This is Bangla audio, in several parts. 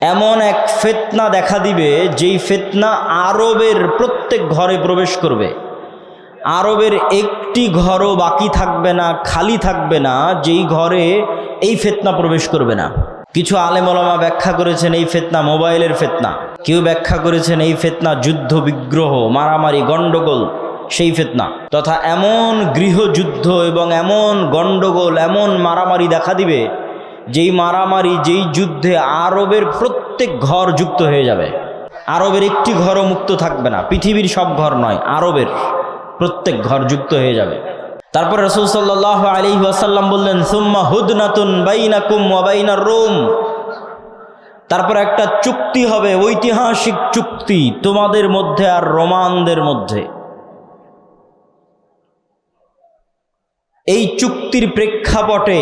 এমন এক ফিতনা দেখা দিবে যেই ফিতনা আরবের প্রত্যেক ঘরে প্রবেশ করবে। আরবের একটি ঘরও বাকি থাকবে না, খালি থাকবে না যেই ঘরে এই ফিতনা প্রবেশ করবে না। কিছু আলেম ওলামা ব্যাখ্যা করেছেন এই ফিতনা মোবাইলের ফিতনা, কেউ ব্যাখ্যা করেছেন এই ফিতনা যুদ্ধ বিগ্রহ মারামারি গণ্ডগোল সেই ফিতনা, তথা এমন গৃহযুদ্ধ এবং এমন গণ্ডগোল এমন মারামারি দেখা দিবে যেই মারামারি যেই যুদ্ধে আরবের প্রত্যেক ঘর যুক্ত হয়ে যাবে। আরবের একটি ঘরও মুক্ত থাকবে না, পৃথিবীর সব ঘর নয়, আরবের প্রত্যেক ঘর যুক্ত হয়ে যাবে। তারপর রাসূল সাল্লাল্লাহু আলাইহি ওয়াসাল্লাম বললেন, সুম্মা হুদনাতুন বাইনাকুম ওয়া বাইনার রোম, তারপর একটা চুক্তি হবে, ঐতিহাসিক চুক্তি তোমাদের মধ্যে আর রোমানদের মধ্যে। এই চুক্তির প্রেক্ষাপটে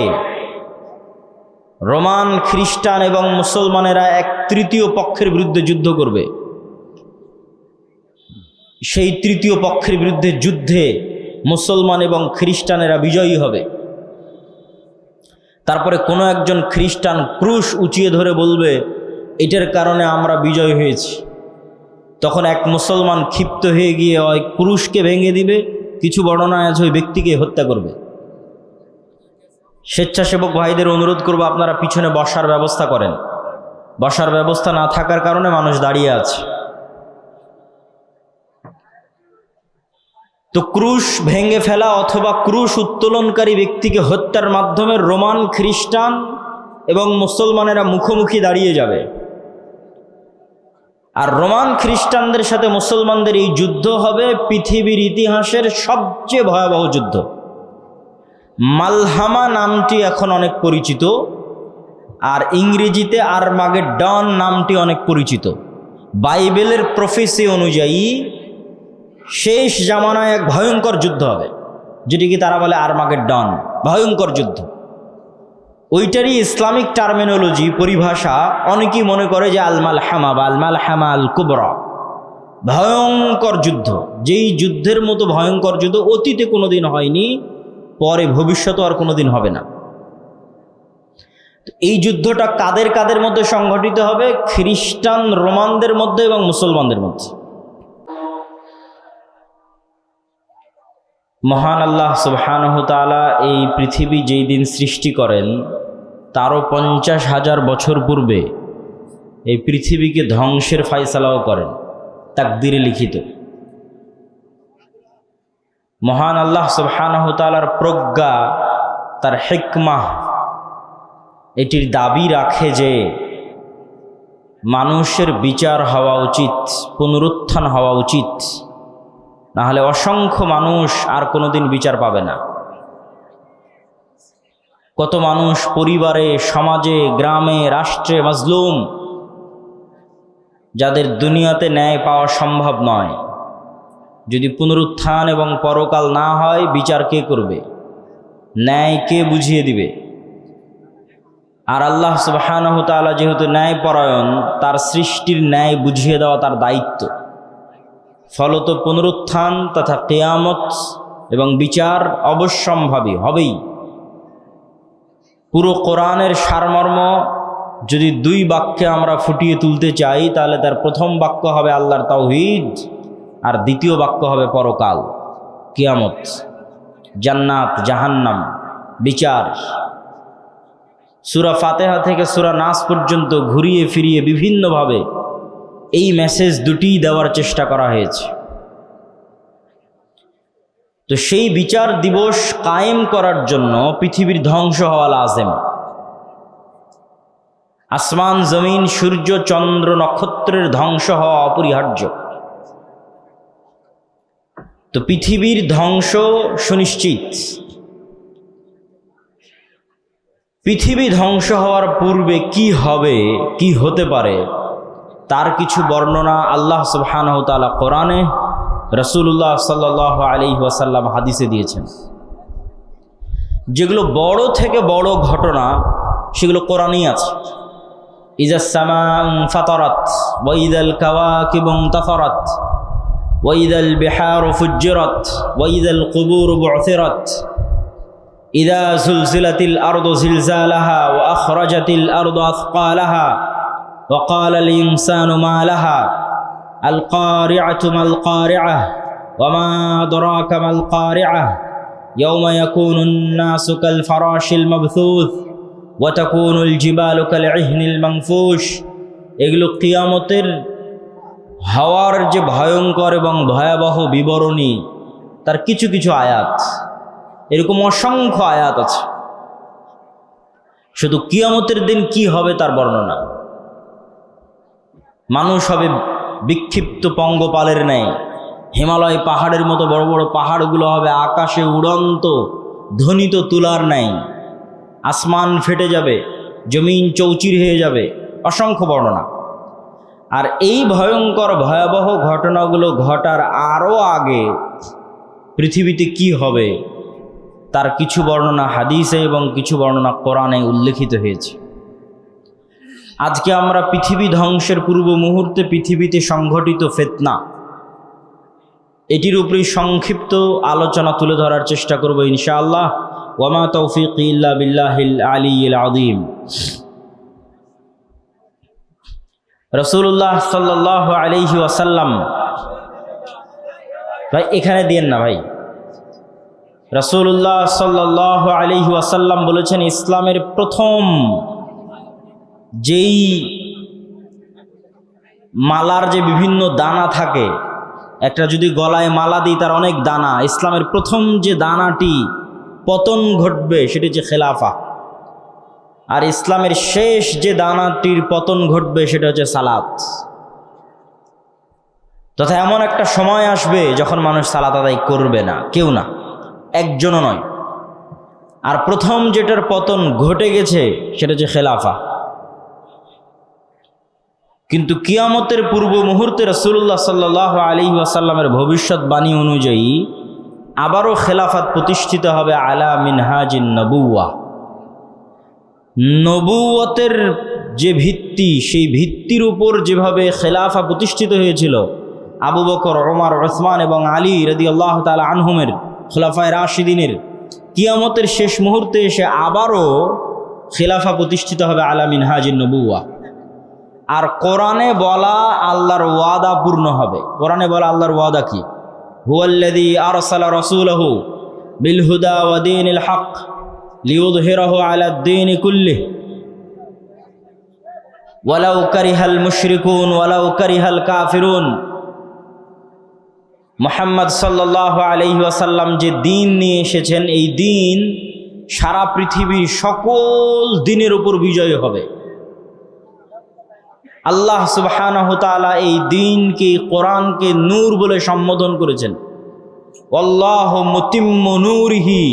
রোমান, খ্রিস্টান এবং মুসলমানেরা এক তৃতীয় পক্ষের বিরুদ্ধে যুদ্ধ করবে। সেই তৃতীয় পক্ষের বিরুদ্ধে যুদ্ধে মুসলমান এবং খ্রিস্টানেরা বিজয়ী হবে। তারপরে কোনো একজন খ্রিস্টান ক্রুশ উঁচিয়ে ধরে বলবে, এটার কারণে আমরা বিজয় হয়েছি। তখন এক মুসলমান ক্ষিপ্ত হয়ে গিয়ে ওই ক্রুশকে ভেঙে দিবে, কিছু বর্ণনায় আছে ওই ব্যক্তিকে হত্যা করবে। স্বেচ্ছাসেবক ভাইদের অনুরোধ করব, আপনারা পিছনে বসার ব্যবস্থা করেন। বসার ব্যবস্থা না থাকার কারণে মানুষ দাঁড়িয়ে আছে। তো ক্রুশ ভেঙে ফেলা অথবা ক্রুশ উত্তোলনকারী ব্যক্তিকে হত্যার মাধ্যমে রোমান, খ্রিস্টান এবং মুসলমানেরা মুখোমুখি দাঁড়িয়ে যাবে। আর রোমান খ্রিস্টানদের সাথে মুসলমানদের এই যুদ্ধ হবে পৃথিবীর ইতিহাসের সবচেয়ে ভয়াবহ যুদ্ধ। মালহামা নামটি এখন অনেক পরিচিত, আর ইংরেজিতে আরমাগেডন নামটি অনেক পরিচিত। বাইবেলের প্রফেসি অনুযায়ী শেষ জামানায় এক ভয়ঙ্কর যুদ্ধ হবে, যেটিকে তারা বলে আরমাগেডন, ভয়ঙ্কর যুদ্ধ। ওইটারই ইসলামিক টার্মিনোলজি পরিভাষা অনেকেই মনে করে যে আল-মালহামা বা আল-মালহামা আল-কুবরা, ভয়ঙ্কর যুদ্ধ। যেই যুদ্ধের মতো ভয়ঙ্কর যুদ্ধ অতীতে কোনোদিন হয়নি, পরে ভবিষ্যতে আর কোনোদিন হবে না। এই যুদ্ধটা কাদের কাদের মধ্যে সংঘটিত হবে? খ্রিস্টান রোমানদের মধ্যে এবং মুসলমানদের মধ্যে। মহান আল্লাহ সুবহানাহু তাআলা এই পৃথিবী যেই দিন সৃষ্টি করেন তারও 50,000 বছর পূর্বে এই পৃথিবীকে ধ্বংসের ফায়সালাও করেন, তাকদীরে লিখিত। মহান আল্লাহ সুবহানাহু তাআলার প্রজ্ঞা, তার হিকমাহ এটির দাবি রাখে যে মানুষের বিচার হওয়া উচিত, পুনরুত্থান হওয়া উচিত, না হলে অসংখ্য মানুষ আর কোনোদিন বিচার পাবে না। কত মানুষ পরিবারে, সমাজে, গ্রামে, রাষ্ট্রে মাজলুম, যাদের দুনিয়াতে ন্যায় পাওয়া সম্ভব নয়। যদি পুনরুত্থান এবং পরকাল না হয়, বিচার কে করবে? ন্যায় কে বুঝিয়ে দিবে? আর আল্লাহ সুবহানাহু তাআলা যেহেতু ন্যায়পরায়ণ, তার সৃষ্টির ন্যায় বুঝিয়ে দেওয়া তার দায়িত্ব। ফলত পুনরুত্থান তথা কিয়ামত এবং বিচার অবশ্যম্ভাবী হবেই। পুরো কোরআনের সারমর্ম যদি 2 বাক্যে আমরা ফুটিয়ে তুলতে চাই, তাহলে তার প্রথম বাক্য হবে আল্লাহর তাওহীদ, আর দ্বিতীয় বাক্য হবে পরকাল, কিয়ামত, জান্নাত, জাহান্নাম, বিচার। সূরা ফাতিহা থেকে সূরা নাস পর্যন্ত ঘুরিয়ে ফিরিয়ে বিভিন্নভাবে এই মেসেজ দুটিই দেওয়ার চেষ্টা করা হয়েছে। তো সেই বিচার দিবস কায়েম করার জন্য পৃথিবীর ধ্বংস হওয়া লাজেম। আসমান, জমিন, সূর্য, চন্দ্র, নক্ষত্রের ধ্বংস হওয়া অপরিহার্য। তো পৃথিবীর ধ্বংস সুনিশ্চিত। পৃথিবী ধ্বংস হওয়ার পূর্বে কি হবে, কি হতে পারে, তার কিছু বর্ণনা আল্লাহ সুবহানাহু তাআলা কোরআনে, রাসূলুল্লাহ সাল্লাল্লাহু আলাইহি ওয়াসাল্লাম হাদিসে দিয়েছেন। যেগুলো বড় থেকে বড় ঘটনা সেগুলো কোরআনেই আছে। ইজাস সামাউ ফাতারাত ওয়া ইযাল কাওয়াকিবু ইনতাসারাত ওয়া ইযাল বিহারু ফুজ্জিরাত ওয়া ইযাল কুবুরু বু'থিরাত ইযা যুলজিলাতিল আরদু জিলজালাহা ওয়া আখরাজাতিল আরদু আথকালাহা وقال الإنسان ما لها القارعة ما القارعة وما أدراك ما القارعة يوم يكون الناس كالفراش المبثوث وتكون الجبال كالعهن المنفوش। এগুলো কিয়ামতের হওয়ার যে ভয়ঙ্কর এবং ভয়াবহ বিবরণী তার কিছু কিছু আয়াত, এরকম অসংখ্য আয়াত আছে। শুধু কিয়ামতের দিন কি হবে তার বর্ণনা। মানুষ হবে বিক্ষিপ্ত পঙ্গপালের ন্যায়, হিমালয় পাহাড়ের মতো বড় বড় পাহাড়গুলো হবে আকাশে উড়ন্ত ধ্বনিত তুলার ন্যায়, আসমান ফেটে যাবে, জমিন চৌচির হয়ে যাবে, অসংখ্য বর্ণনা। আর এই ভয়ঙ্কর ভয়াবহ ঘটনাগুলো ঘটার আরও আগে পৃথিবীতে কি হবে তার কিছু বর্ণনা হাদিসে এবং কিছু বর্ণনা কোরআনে উল্লেখিত হয়েছে। আজকে আমরা পৃথিবী ধ্বংসের পূর্ব মুহূর্তে পৃথিবীতে সংঘটিত ফিতনা, এটির উপরেই সংক্ষিপ্ত আলোচনা তুলে ধরার চেষ্টা করব ইনশাআল্লাহ। ওয়ামা তৌফিকি ইল্লা বিল্লাহিল আলিয়্যিল আযীম। রাসূলুল্লাহ সাল্লাল্লাহু আলাইহি ওয়াসাল্লাম, ভাই এখানে দিয়েন না ভাই। রাসূলুল্লাহ সাল্লাল্লাহু আলাইহি ওয়াসাল্লাম বলেছেন, ইসলামের প্রথম যেই মালার যে বিভিন্ন দানা থাকে, একটা যদি গলায় মালা দিই তার অনেক দানা, ইসলামের প্রথম যে দানাটি পতন ঘটবে সেটি হচ্ছে খেলাফা। আর ইসলামের শেষ যে দানাটির পতন ঘটবে সেটা হচ্ছে সালাত। তথা এমন একটা সময় আসবে যখন মানুষ সালাত আদায় করবে না, কেউ না, একজনও নয়। আর প্রথম যেটার পতন ঘটে গেছে সেটা হচ্ছে খেলাফা। কিন্তু কিয়ামতের পূর্ব মুহূর্তে রাসূলুল্লাহ সাল্লাল্লাহু আলাইহি ওয়াসাল্লামের ভবিষ্যৎবাণী অনুযায়ী আবারও খেলাফাত প্রতিষ্ঠিত হবে আলা মিনহাজিন নবুওয়াহ। নবুয়তের যে ভিত্তি, সেই ভিত্তির উপর যেভাবে খেলাফা প্রতিষ্ঠিত হয়েছিল আবু বকর, ওমর, উসমান এবং আলী রাদিয়াল্লাহু তাআলা আনহুমের খুলাফায়ে রাশিদিনের, কিয়ামতের শেষ মুহূর্তে এসে আবারও খেলাফা প্রতিষ্ঠিত হবে আলা মিনহাজিন নবুওয়াহ। আর কোরআনে বলা আল্লাহর ওয়াদা পূর্ণ হবে। কোরআনে বলা আল্লাহর ওয়াদা কি? হুয়াল্লাযী আরসালা রাসূলাহু বিল হুদা ওয়া দীনিল হক লিইয়ুযহিরাহু আলা দ্দীনি কুল্লিহি ওয়ালাউ কারিহাল মুশরিকুন ওয়ালাউ কারিহাল কাফিরুন। মুহাম্মদ সাল্লাল্লাহু আলাইহি ওয়াসাল্লাম যে দিন নিয়ে এসেছেন, এই দিন সারা পৃথিবীর সকল দিনের উপর বিজয় হবে। আল্লাহ সুবহানাহু ওয়া তাআলা এই দিনকে, কোরআনকে নূর বলে সম্বোধন করেছেন। আল্লাহু মুতিম্মু নূরিহি,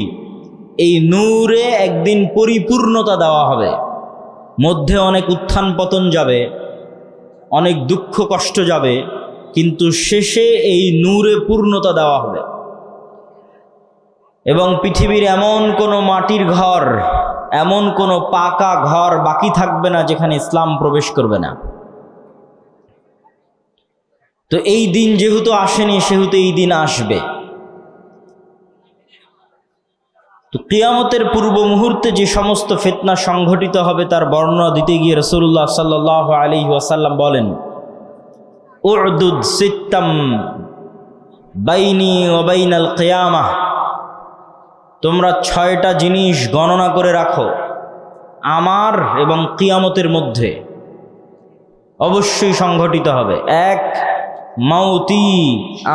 এই নূরে একদিন পরিপূর্ণতা দেওয়া হবে। মধ্যে অনেক উত্থান পতন যাবে, অনেক দুঃখ কষ্ট যাবে, কিন্তু শেষে এই নূরে পূর্ণতা দেওয়া হবে। এবং পৃথিবীর এমন কোনো মাটির ঘর, এমন কোনো পাকা ঘর বাকি থাকবে না যেখানে ইসলাম প্রবেশ করবে না। তো এই দিন যেহেতু আসেনি, সেহেতু এই দিন আসবে। তো কিয়ামতের পূর্ব মুহূর্তে যে সমস্ত ফিতনা সংঘটিত হবে তার বর্ণনা দিতে গিয়ে রাসূলুল্লাহ সাল্লাল্লাহু আলাইহি ওয়াসাল্লাম বলেন, উ'দুদ সিত্তাম বাইনি ওয়া বাইনাল কিয়ামাহ, তোমরা 6টা জিনিস গণনা করে রাখো আমার এবং কিয়ামতের মধ্যে অবশ্যই সংঘটিত হবে। 1, মাউতি,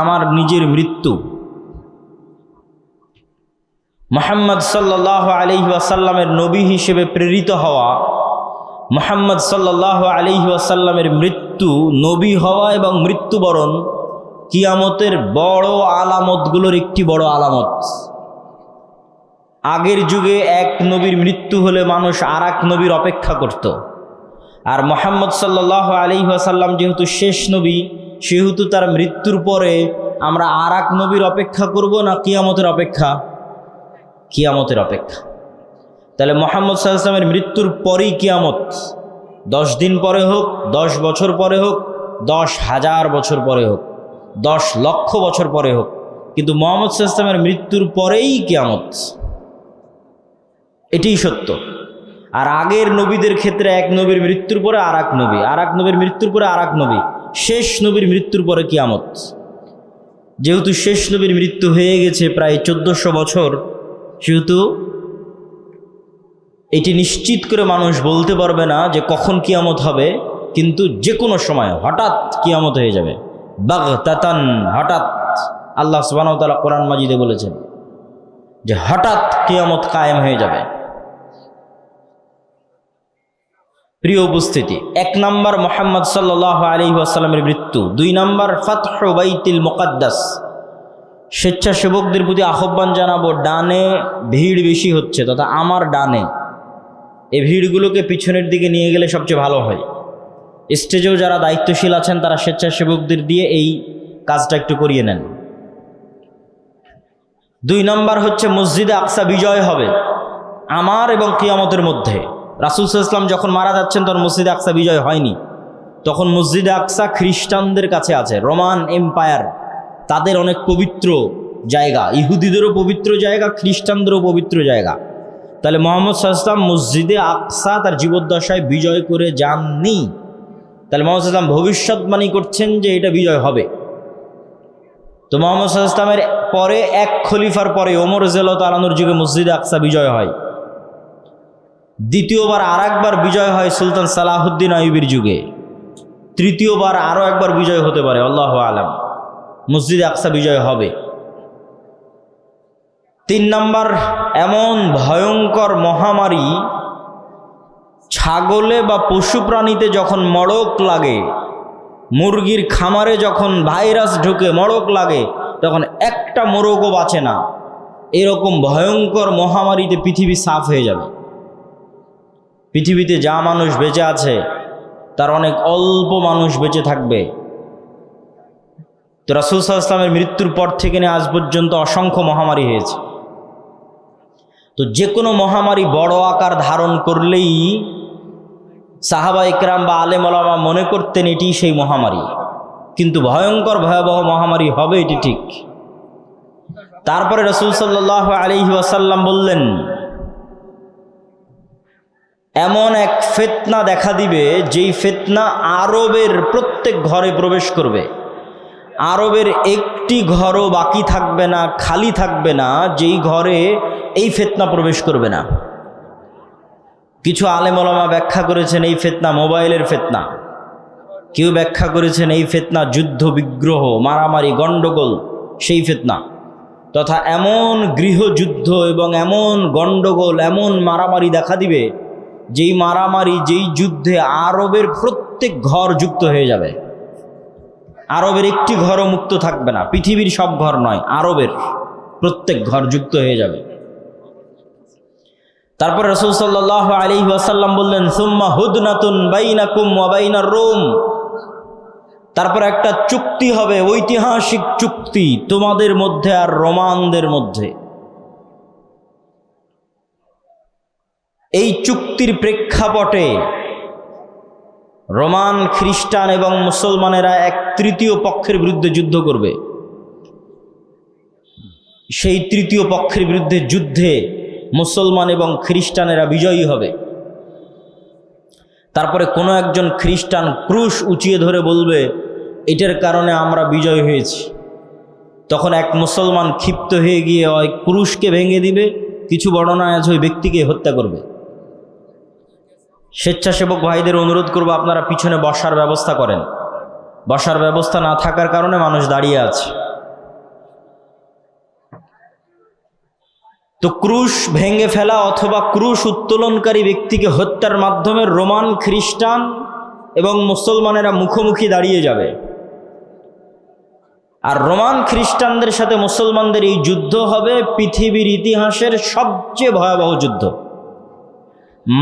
আমার নিজের মৃত্যু। মুহাম্মদ সাল্লাল্লাহু আলাইহি ওয়াসাল্লামের নবী হিসেবে প্রেরিত হওয়া, মুহাম্মদ সাল্লাল্লাহু আলাইহি ওয়াসাল্লামের মৃত্যু, নবী হওয়া এবং মৃত্যুবরণ কিয়ামতের বড় আলামতগুলোর একটি বড় আলামত। আগের যুগে এক নবীর মৃত্যু হলে মানুষ আর এক নবীর অপেক্ষা করত। আর মুহাম্মদ সাল্লাল্লাহু আলাইহি ওয়াসাল্লাম যেহেতু শেষ নবী, সেহেতু তার মৃত্যুর পরে আমরা আর এক নবীর অপেক্ষা করব না কিয়ামতের অপেক্ষা? কিয়ামতের অপেক্ষা। তাহলে মুহাম্মদ সাল্লাল্লাহু আলাইহি ওয়াসাল্লামের মৃত্যুর পরেই কিয়ামত। 10 দিন পরে হোক, 10 বছর পরে হোক, 10,000 বছর পরে হোক, 10 লক্ষ বছর পরে হোক, কিন্তু মুহাম্মদ সাল্লাল্লাহু আলাইহি ওয়াসাল্লামের মৃত্যুর পরেই কিয়ামত। এটিই সত্য। আর আগের নবীদের ক্ষেত্রে এক নবীর মৃত্যুর পরে আর এক নবী, আর এক নবীর মৃত্যুর পরে আর এক নবী, শেষ নবীর মৃত্যুর পরে কিয়ামত। যেহেতু শেষ নবীর মৃত্যু হয়ে গেছে প্রায় 1400 বছর, সেহেতু এটি নিশ্চিত করে মানুষ বলতে পারবে না যে কখন কিয়ামত হবে, কিন্তু যে কোনো সময় হঠাৎ কিয়ামত হয়ে যাবে, বাগতাতান, হঠাৎ। আল্লাহ সুবহানাহু ওয়া তাআলা কোরআন মাজিদে বলেছেন যে হঠাৎ কিয়ামত কায়েম হয়ে যাবে। প্রিয় উপস্থিতি, 1 নম্বর মুহাম্মদ সাল্লাল্লাহু আলাইহি ওয়াসাল্লামের মৃত্যু। 2 নম্বর ফাতহু বাইতুল মুকাদ্দাস। স্বেচ্ছাসেবকদের প্রতি আহ্বান জানাবো, ডানে ভিড় বেশি হচ্ছে, তথা আমার ডানে, এই ভিড়গুলোকে পিছনের দিকে নিয়ে গেলে সবচেয়ে ভালো হয়। স্টেজেও যারা দায়িত্বশীল আছেন তারা স্বেচ্ছাসেবকদের দিয়ে এই কাজটা একটু করিয়ে নেন। 2 নম্বর হচ্ছে মসজিদে আকসা বিজয় হবে আমার এবং কিয়ামতের মধ্যে। রাসূল সাল্লাল্লাহু আলাইহি ওয়াসাল্লাম যখন মারা যাচ্ছেন তখন মসজিদে আকসা বিজয় হয়নি, তখন মসজিদে আকসা খ্রিস্টানদের কাছে আছে। রোমান এম্পায়ার, তাদের অনেক পবিত্র জায়গা, ইহুদিদেরও পবিত্র জায়গা, খ্রিস্টানদেরও পবিত্র জায়গা। তাহলে মুহাম্মদ সাল্লাল্লাহু আলাইহি ওয়াসাল্লাম মসজিদে আকসা তার জীবদ্দশায় বিজয় করে যাননি, তাহলে মুহাম্মদ সাল্লাল্লাহু আলাইহি ওয়াসাল্লাম ভবিষ্যৎবাণী করছেন যে এটা বিজয় হবে। তো মুহাম্মদ সাল্লাল্লাহু আলাইহি ওয়াসাল্লামের পরে এক খলিফার পরে ওমর রাদিয়াল্লাহু তাআলা আনহুর যুগে মসজিদে আকসা বিজয় হয়। দ্বিতীয়বার আর একবার বিজয় হয় সুলতান সালাহুদ্দিন আইয়ুবীর যুগে। তৃতীয়বার আরও একবার বিজয় হতে পারে, আল্লাহু আলাম। মসজিদে আকসা বিজয় হবে। 3 নম্বর, এমন ভয়ঙ্কর মহামারী, ছাগলে বা পশু প্রাণীতে যখন মড়ক লাগে, মুরগির খামারে যখন ভাইরাস ঢুকে মড়ক লাগে, তখন একটা মোরগও বাঁচে না। এরকম ভয়ঙ্কর মহামারীতে পৃথিবী সাফ হয়ে যাবে। পৃথিবীতে যা মানুষ বেঁচে আছে তার অনেক অল্প মানুষ বেঁচে থাকবে। তো রাসূল সাল্লাল্লাহু আলাইহি ওয়াসাল্লামের মৃত্যুর পর থেকে নিয়ে আজ পর্যন্ত অসংখ্য মহামারী হয়েছে। তো যে কোনো মহামারী বড় আকার ধারণ করলেই সাহাবা ইকরাম বা আলেম ওলামা মনে করতেন এটি সেই মহামারী, কিন্তু ভয়ঙ্কর ভয়াবহ মহামারী হবে এটি ঠিক। তারপরে রাসূল সাল্লাল্লাহু আলাইহি ওয়াসাল্লাম বললেন, এমন এক ফিতনা দেখা দিবে যেই ফিতনা আরবের প্রত্যেক ঘরে প্রবেশ করবে। আরবের একটি ঘরও বাকি থাকবে না, খালি থাকবে না, যেই ঘরে এই ফিতনা প্রবেশ করবে না। কিছু আলেম ওলামা ব্যাখ্যা করেছেন এই ফিতনা মোবাইলের ফিতনা, কেউ ব্যাখ্যা করেছেন এই ফিতনা যুদ্ধ বিগ্রহ মারামারি গণ্ডগোল সেই ফিতনা, তথা এমন গৃহযুদ্ধ এবং এমন গণ্ডগোল এমন মারামারি দেখা দিবে যেই মারামারি যেই যুদ্ধে আরবের প্রত্যেক ঘর যুক্ত হয়ে যাবে। আরবের একটি ঘরও মুক্ত থাকবে না, পৃথিবীর সব ঘর নয়, আরবের প্রত্যেক ঘর যুক্ত হয়ে যাবে। তারপর রাসূল সাল্লাল্লাহু আলাইহি ওয়াসাল্লাম বললেন, সুম্মা হুদনাতুন বাইনাকুম ওয়া বাইনার রোম। তারপর একটা চুক্তি হবে, ঐতিহাসিক চুক্তি তোমাদের মধ্যে আর রোমানদের মধ্যে। এই চুক্তির প্রেক্ষাপটে রোমান, খ্রিস্টান এবং মুসলমানেরা এক তৃতীয় পক্ষের বিরুদ্ধে যুদ্ধ করবে। সেই তৃতীয় পক্ষের বিরুদ্ধে যুদ্ধে মুসলমান এবং খ্রিস্টানেরা বিজয়ী হবে। তারপরে কোনো একজন খ্রিস্টান ক্রুশ উঁচিয়ে ধরে বলবে, এটার কারণে আমরা বিজয় হয়েছি। তখন এক মুসলমান ক্ষিপ্ত হয়ে গিয়ে ওই ক্রুশকে ভেঙে দিবে, কিছু বর্ণনায় আছে ওই ব্যক্তিকে হত্যা করবে। স্বেচ্ছাসেবক ভাইদের অনুরোধ করব, আপনারা পিছনে বসার ব্যবস্থা করেন। বসার ব্যবস্থা না থাকার কারণে মানুষ দাঁড়িয়ে আছে। তো ক্রুশ ভেঙে ফেলা অথবা ক্রুশ উত্তোলনকারী ব্যক্তিকে হত্যার মাধ্যমে রোমান, খ্রিস্টান এবং মুসলমানেরা মুখোমুখি দাঁড়িয়ে যাবে। আর রোমান খ্রিস্টানদের সাথে মুসলমানদের এই যুদ্ধ হবে পৃথিবীর ইতিহাসের সবচেয়ে ভয়াবহ যুদ্ধ।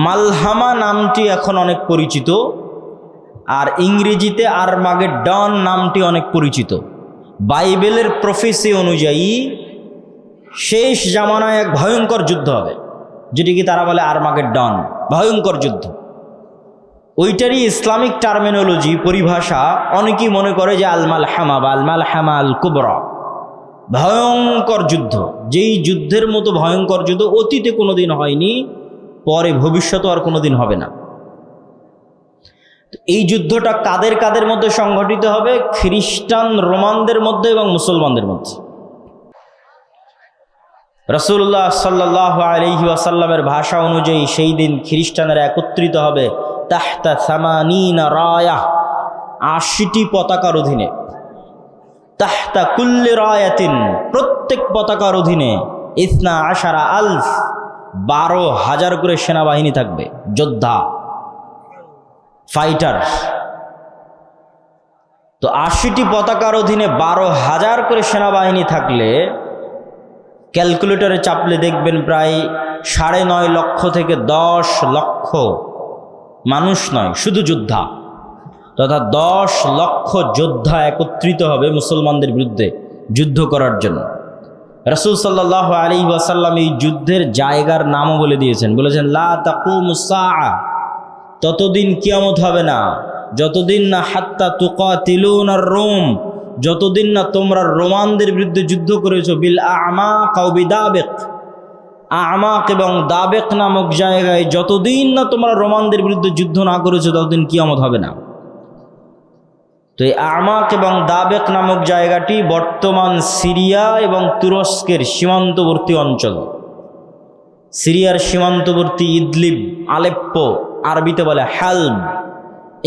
মালহামা নামটি এখন অনেক পরিচিত, আর ইংরেজিতে আরমাগেডন নামটি অনেক পরিচিত। বাইবেলের প্রফেসি অনুযায়ী শেষ জামানায় এক ভয়ঙ্কর যুদ্ধ হবে, যেটিকে তারা বলে আরমাগেডন, ভয়ঙ্কর যুদ্ধ। ওইটারই ইসলামিক টার্মিনোলজি পরিভাষা অনেকেই মনে করে যে আল মালহামা বা আল মালহামা আল কুবরা, ভয়ঙ্কর যুদ্ধ। যেই যুদ্ধের মতো ভয়ঙ্কর যুদ্ধ অতীতে কোনোদিন হয়নি, পরে ভবিষ্যতে আর কোনোদিন হবে না। এই যুদ্ধটা কাদের কাদের মধ্যে সংঘটিত হবে? খ্রিস্টান রোমানদের মধ্যে এবং মুসলমানদের মধ্যে। রাসূলুল্লাহ সাল্লাল্লাহু আলাইহি ওয়াসাল্লামের ভাষা অনুযায়ী সেই দিন খ্রিস্টানেরা একত্রিত হবে তাহতা সামানিনা রায়া, ৮০টি পতাকার অধীনে। তাহতা কুল্লি রায়াতিন, প্রত্যেক পতাকার অধীনে ১২ ১২,০০০ করে সেনাবাহিনী থাকবে, যোদ্ধা, ফাইটার। তো ৮০টি পতাকার অধীনে ১২,০০০ করে সেনাবাহিনী থাকলে ক্যালকুলেটরে চাপলে দেখবেন প্রায় ৯.৫ লক্ষ থেকে ১০ লক্ষ মানুষ নয়, শুধু যোদ্ধা, তথা ১০ লক্ষ যোদ্ধা একত্রিত হবে মুসলমানদের বিরুদ্ধে যুদ্ধ করার জন্য। রাসূল সাল্লাল্লাহু আলাইহি ওয়াসাল্লাম এই যুদ্ধের জায়গার নামও বলে দিয়েছেন, বলেছেন লা তাকুমুস সাআ, ততদিন কিয়ামত হবে না যতদিন না হাত্তা তুকাতিলুনার রোম, যতদিন না তোমরা রোমানদের বিরুদ্ধে যুদ্ধ করেছো বিল আমাক আও বিদাবিক, আমাক এবং দাবেক নামক জায়গায় যতদিন না তোমরা রোমানদের বিরুদ্ধে যুদ্ধ না করেছো ততদিন কিয়ামত হবে না। তো এই আমাক এবং দাবেক নামক জায়গাটি বর্তমান সিরিয়া এবং তুরস্কের সীমান্তবর্তী অঞ্চল। সিরিয়ার সীমান্তবর্তী ইদলিব, আলেপ্পো, আরবিতে বলে হালব,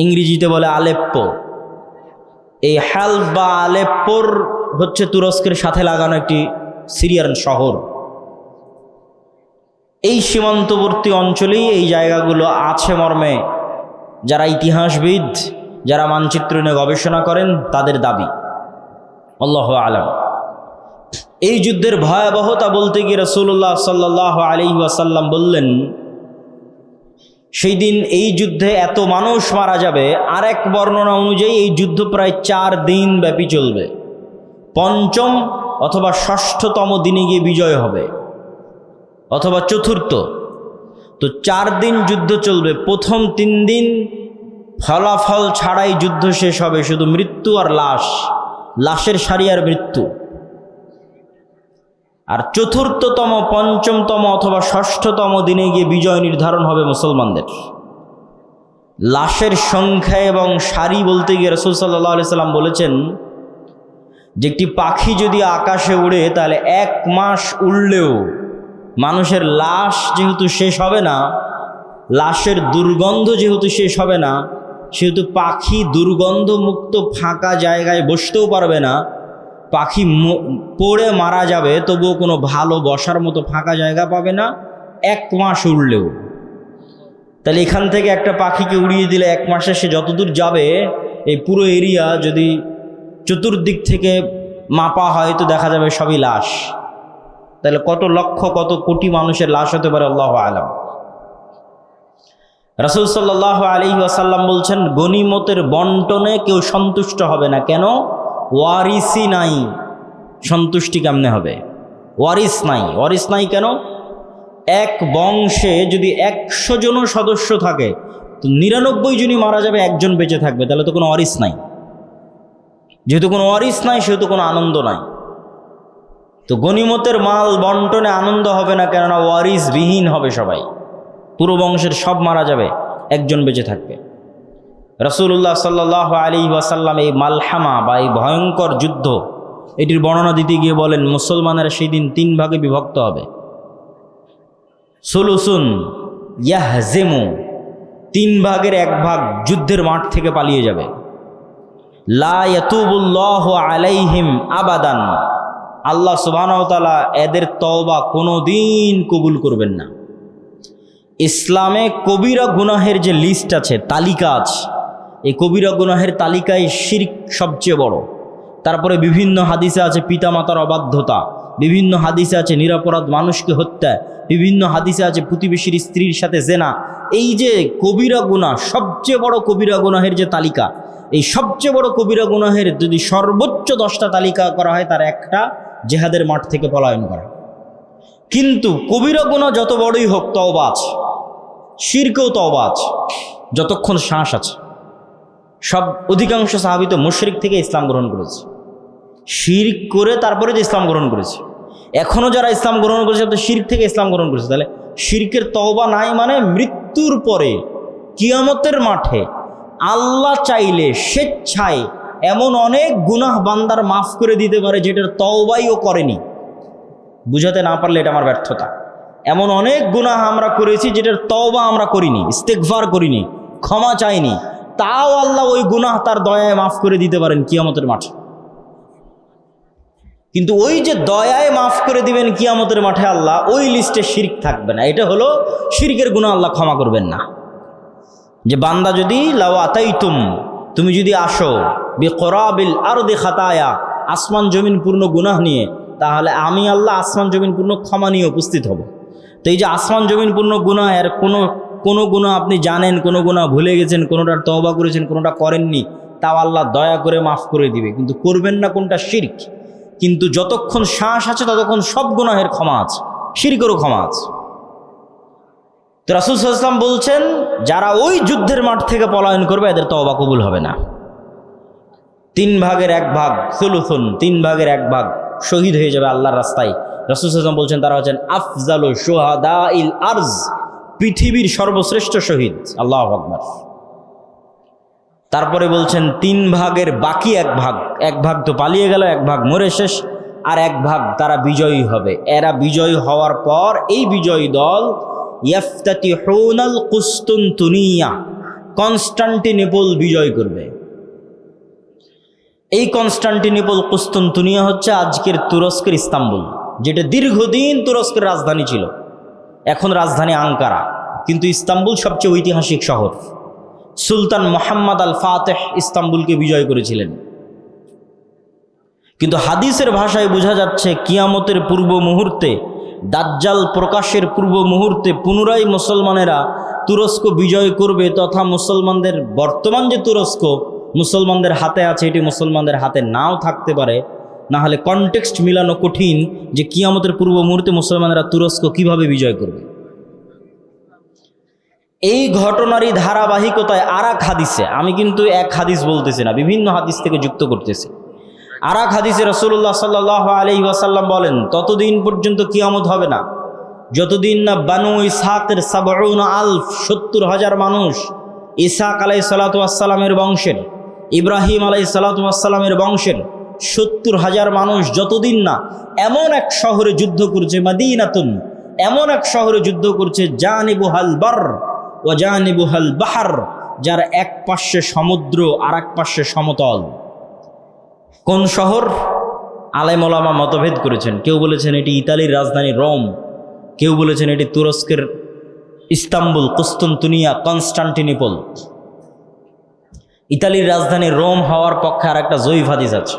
ইংরেজিতে বলে আলেপ্পো। এই হালব বা আলেপ্পোর হচ্ছে তুরস্কের সাথে লাগানো একটি সিরিয়ার শহর। এই সীমান্তবর্তী অঞ্চলেই এই জায়গাগুলো আছে মর্মে যারা ইতিহাসবিদ, যারা মানচিত্র নিয়ে গবেষণা করেন তাদের দাবি, আল্লাহু আলাম। এই যুদ্ধের ভয়াবহতা বলতে গিয়ে রাসূলুল্লাহ সাল্লাল্লাহু আলাইহি ওয়াসাল্লাম বললেন, সেই দিন এই যুদ্ধে এত মানুষ মারা যাবে। আর এক বর্ণনা অনুযায়ী এই যুদ্ধ প্রায় ৪ দিন ব্যাপী চলবে, পঞ্চম অথবা ষষ্ঠতম দিনে গিয়ে বিজয় হবে, অথবা চতুর্থ। তো ৪ দিন যুদ্ধ চলবে। প্রথম ৩ দিন ফলাফল ছাড়াই যুদ্ধ শেষ হবে, শুধু মৃত্যু আর লাশ, লাশের সারি আর মৃত্যু। আর চতুর্থতম, পঞ্চমতম অথবা ষষ্ঠতম দিনে গিয়ে বিজয় নির্ধারণ হবে মুসলমানদের। লাশের সংখ্যা এবং সারি বলতে গিয়ে রাসূল সাল্লাল্লাহু আলাইহি সাল্লাম বলেছেন যে একটি পাখি যদি আকাশে উড়ে তাহলে ১ মাস উড়লেও মানুষের লাশ যেহেতু শেষ হবে না, লাশের দুর্গন্ধ যেহেতু শেষ হবে না, সেহেতু পাখি দুর্গন্ধমুক্ত ফাঁকা জায়গায় বসতেও পারবে না। পাখি পড়ে মারা যাবে, তবুও কোনো ভালো বসার মতো ফাঁকা জায়গা পাবে না ১ মাস উড়লেও। তাহলে এখান থেকে একটা পাখিকে উড়িয়ে দিলে ১ মাসে সে যতদূর যাবে, এই পুরো এরিয়া যদি চতুর্দিক থেকে মাপা হয় তো দেখা যাবে সবই লাশ। তাহলে কত লক্ষ, কত কোটি মানুষের লাশ হতে পারে, আল্লাহু আলাম। রাসূল সাল্লাল্লাহু আলাইহি ওয়াসাল্লাম বলছেন, গনিমতের বন্টনে কেউ সন্তুষ্ট হবে না। কেন? ওয়ারিসই নাই। সন্তুষ্টি কেমনে হবে? ওয়ারিস নাই। ওয়ারিস নাই কেন? এক বংশে যদি ১০০ জন সদস্য থাকে তো ৯৯ জনই মারা যাবে, একজন বেঁচে থাকবে, তাহলে তো কোনো ওয়ারিস নাই। যেহেতু কোনো ওয়ারিস নাই সেহেতু কোনো আনন্দ নাই। তো গনিমতের মাল বন্টনে আনন্দ হবে না, কেননা ওয়ারিস বিহীন হবে সবাই, পুরো বংশের সব মারা যাবে, একজন বেঁচে থাকবে। রাসূলুল্লাহ সাল্লাল্লাহু আলাইহি ওয়াসাল্লাম এই মালহামা বা এই ভয়ঙ্কর যুদ্ধ এটির বর্ণনা দিতে গিয়ে বলেন, মুসলমানেরা সেই দিন ৩ ভাগে বিভক্ত হবে। সুলুসুন ইয়াহজিমু, ৩ ভাগের ১ ভাগ যুদ্ধের মাঠ থেকে পালিয়ে যাবে। লা ইয়াতুবুল্লাহু আলাইহিম আবাদান, আল্লাহ সুবহানাহু ওয়া তাআলা এদের তওবা কোনোদিন কবুল করবেন না। ইসলামে কবিরা গুনাহের যে লিস্ট আছে, তালিকা আছে, এই কবিরা গুনাহের তালিকায় শিরক সবচেয়ে বড়। তারপরে বিভিন্ন হাদিসে আছে পিতামাতার অবাধ্যতা, বিভিন্ন হাদিসে আছে নিরপরাধ মানুষকে হত্যা, বিভিন্ন হাদিসে আছে প্রতিবেশীর স্ত্রীর সাথে জেনা। এই যে কবিরা গুনাহ, সবচেয়ে বড় কবিরা গুনাহের যে তালিকা, এই সবচেয়ে বড় কবিরা গুনাহের যদি সর্বোচ্চ 10টা তালিকা করা হয়, তার একটা জেহাদের মাঠ থেকে পলায়ন করা। কিন্তু কবিরা গুনাহ যত বড়ই হোক, তওবা আছে, শিরকেও তওবা আছে, যতক্ষণ শ্বাস আছে। সব অধিকাংশ সাহাবী তো মুশরিক থেকে ইসলাম গ্রহণ করেছে, শিরক করে তারপরে যে ইসলাম গ্রহণ করেছে। এখনও যারা ইসলাম গ্রহণ করেছে তো শিরক থেকে ইসলাম গ্রহণ করেছে, তাহলে শিরকের তওবা নাই মানে মৃত্যুর পরে কিয়ামতের মাঠে আল্লাহ চাইলে স্বেচ্ছায় এমন অনেক গুনাহ বান্দার মাফ করে দিতে পারে যেটার তওবাইও করেনি। বুঝাতে না পারলে এটা আমার ব্যর্থতা। এমন অনেক গুনাহ আমরা করেছি যেটার তওবা আমরা করিনি, ইস্তেগফার করিনি, ক্ষমা চাইনি, তাও আল্লাহ ওই গুনাহ তার দয়ায় মাফ করে দিতে পারেন কিয়ামতের মাঠে। কিন্তু ওই যে দয়ায় মাফ করে দিবেন কিয়ামতের মাঠে আল্লাহ, ওই লিস্টে শিরক থাকবে না। এটা হলো শিরকের গুনাহ আল্লাহ ক্ষমা করবেন না। যে বান্দা যদি লাউ আতাইতুম, তুমি যদি আসো বিকরাবিল আরদি খাতায়া, আসমান জমিন পূর্ণ গুনাহ নিয়ে, তাহলে আমি আল্লাহ আসমান জমিন পূর্ণ ক্ষমা নিয়ে উপস্থিত হব। তো এই যে আসমান জমিন পূর্ণ গুনাহ, এর কোনো গুনাহ আপনি জানেন, কোনো গুনাহ ভুলে গেছেন, কোনোটার তওবা করেছেন, কোনোটা করেননি, তাও আল্লাহ দয়া করে মাফ করে দিবে। কিন্তু করবেন না কোনটা? শিরক। কিন্তু যতক্ষণ শ্বাস আছে ততক্ষণ সব গুনাহের ক্ষমা আছে, শিরকেরও ক্ষমা আছে। তো রাসূল সাল্লাল্লাহু আলাইহি ওয়াসাল্লাম বলছেন, যারা ওই যুদ্ধের মাঠ থেকে পলায়ন করবে এদের তওবা কবুল হবে না। 3 ভাগের 1 ভাগ, সুলুসুন, 3 ভাগের 1 ভাগ শহীদ হয়ে যাবে আল্লাহর রাস্তায়। রাসূল সাল্লাল্লাহু আলাইহি ওয়াসাল্লাম বলছেন তারা হচ্ছেন আফজালু শুহাদাইল আরজ, পৃথিবীর সর্বশ্রেষ্ঠ শহীদ। আল্লাহু আকবার। তারপরে বলছেন 3 ভাগের বাকি 1 ভাগ, 1 ভাগ তো পালিয়ে গেল, 1 ভাগ মরে শেষ, আর 1 ভাগ তারা বিজয়ী হবে। এরা বিজয়ী হওয়ার পর এই বিজয়ী দল ইয়াফতাতিহুনাল কুস্তুনতুনিয়া, কনস্টান্টিনোপল বিজয় করবে। এই কনস্টান্টিনোপল কুস্তুনতুনিয়া হচ্ছে আজকের তুরস্কের ইস্তাম্বুল, যেটা দীর্ঘদিন তুরস্কের রাজধানী ছিল। এখন রাজধানী আঙ্কারা, কিন্তু ইস্তাম্বুল সবচেয়ে ঐতিহাসিক শহর। সুলতান মুহাম্মদ আল ফাতেহ ইস্তাম্বুলকে বিজয় করেছিলেন। কিন্তু হাদিসের ভাষায় বোঝা যাচ্ছে কিয়ামতের পূর্ব মুহূর্তে, দাজ্জাল প্রকাশের পূর্ব মুহূর্তে পুনরায় মুসলমানেরা তুরস্ক বিজয় করবে, তথা মুসলমানদের বর্তমান যে তুরস্ক মুসলমানদের হাতে আছে, এটি মুসলমানদের হাতে নাও থাকতে পারে। না হলে কনটেক্সট মিলানো কঠিন যে কিয়ামতের পূর্ব মুহূর্তে মুসলমানেরা তুরস্ক কিভাবে বিজয় করবে। এই ঘটনারই ধারাবাহিকতায় আরেক হাদিসে, আমি কিন্তু এক হাদিস বলতেছি না, বিভিন্ন হাদিস থেকে যুক্ত করতেছি। আরেক হাদিসে রাসূলুল্লাহ সাল্লাল্লাহু আলাইহি ওয়াসাল্লাম বলেন, ততদিন পর্যন্ত কিয়ামত হবে না যতদিন না বানু ইসহাকের 70,000 মানুষ, ইসহাক আলাইহিস সালাতু ওয়াস সালামের বংশের, ইব্রাহিম আলাইহিস সালাতু ওয়াস সালামের বংশের 70,000 মানুষ যতদিন না এমন এক শহরে যুদ্ধ করছে, মাদিনাতুন, এমন এক শহরে যুদ্ধ করছে, জানিবুহাল বার ওয়া জানিবুহাল বাহর, যার এক পাশে সমুদ্র আর এক পাশে সমতল। কোন শহর? আলেম ওলামা মতভেদ করেছেন। কেউ বলেছেন এটি ইতালির রাজধানী রোম, কেউ বলেছেন এটি তুরস্কের ইস্তাম্বুল, কুস্তুনতুনিয়া, কনস্টান্টিনোপল। ইতালির রাজধানী রোম হওয়ার পক্ষে আর একটা জয়ীফ হাদিস আছে,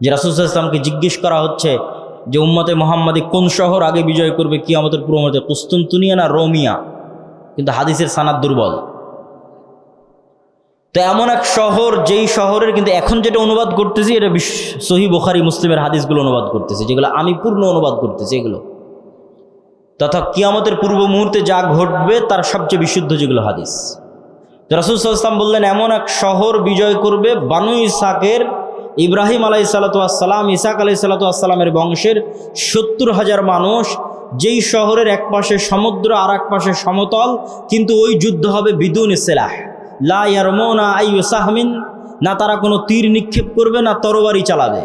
যে রাসূল সাল্লাল্লাহু আলাইহি ওয়াসাল্লামকে জিজ্ঞেস করা হচ্ছে যে উম্মতে মুহাম্মাদি কোন শহর আগে বিজয় করবে কিয়ামতের পূর্ব মুহূর্তে, কুস্তুনতুনিয়া না রোমিয়া? কিন্তু হাদিসের সানাদ দুর্বল। তো এমন এক শহর, যেই শহরের কিন্তু এখন যেটা অনুবাদ করতেছি এটা সহিহ বুখারী মুসলিমের হাদিসগুলো অনুবাদ করতেছি, যেগুলো আমি পূর্ণ অনুবাদ করতেছি এগুলো, তথা কিয়ামতের পূর্ব মুহূর্তে যা ঘটবে তার সবচেয়ে বিশুদ্ধ যেগুলো হাদিস। তো রাসূল সাল্লাল্লাহু আলাইহি ওয়াসাল্লাম বললেন এমন এক শহর বিজয় করবে বানু ইসহাকের, ইব্রাহিম আলাইহিস সালাতু ওয়াস সালাম, ইসহাক আলাইহিস সালাতু ওয়াস সালামের বংশের 70,000 মানুষ, যেই শহরের এক পাশে সমুদ্র আর এক পাশে সমতল, কিন্তু ওই যুদ্ধ হবে বিদুন সিলাহ, লা ইয়ারমুনা আইয়ু সাহমিন, না তারা কোনো তীর নিক্ষেপ করবে না তরবারি চালাবে,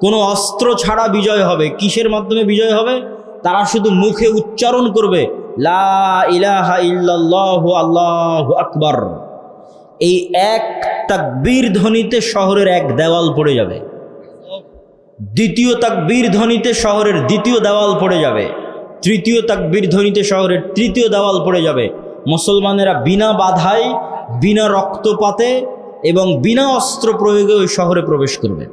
কোনো অস্ত্র ছাড়া বিজয় হবে। কিসের মাধ্যমে বিজয় হবে? তারা শুধু মুখে উচ্চারণ করবে লা ইলাহা ইল্লাল্লাহু আল্লাহু আকবার। এই এক তাকবীর ধ্বনিতে শহরের এক দেওয়াল পড়ে যাবে, দ্বিতীয় তাকবীর ধ্বনিতে শহরের দ্বিতীয় দেওয়াল পড়ে যাবে, তৃতীয় তাকবীর ধ্বনিতে শহরের তৃতীয় দেওয়াল পড়ে যাবে। মুসলমানেরা বিনা বাধায়, বিনা রক্তপাতে এবং বিনা অস্ত্র প্রয়োগে ওই শহরে প্রবেশ করবে।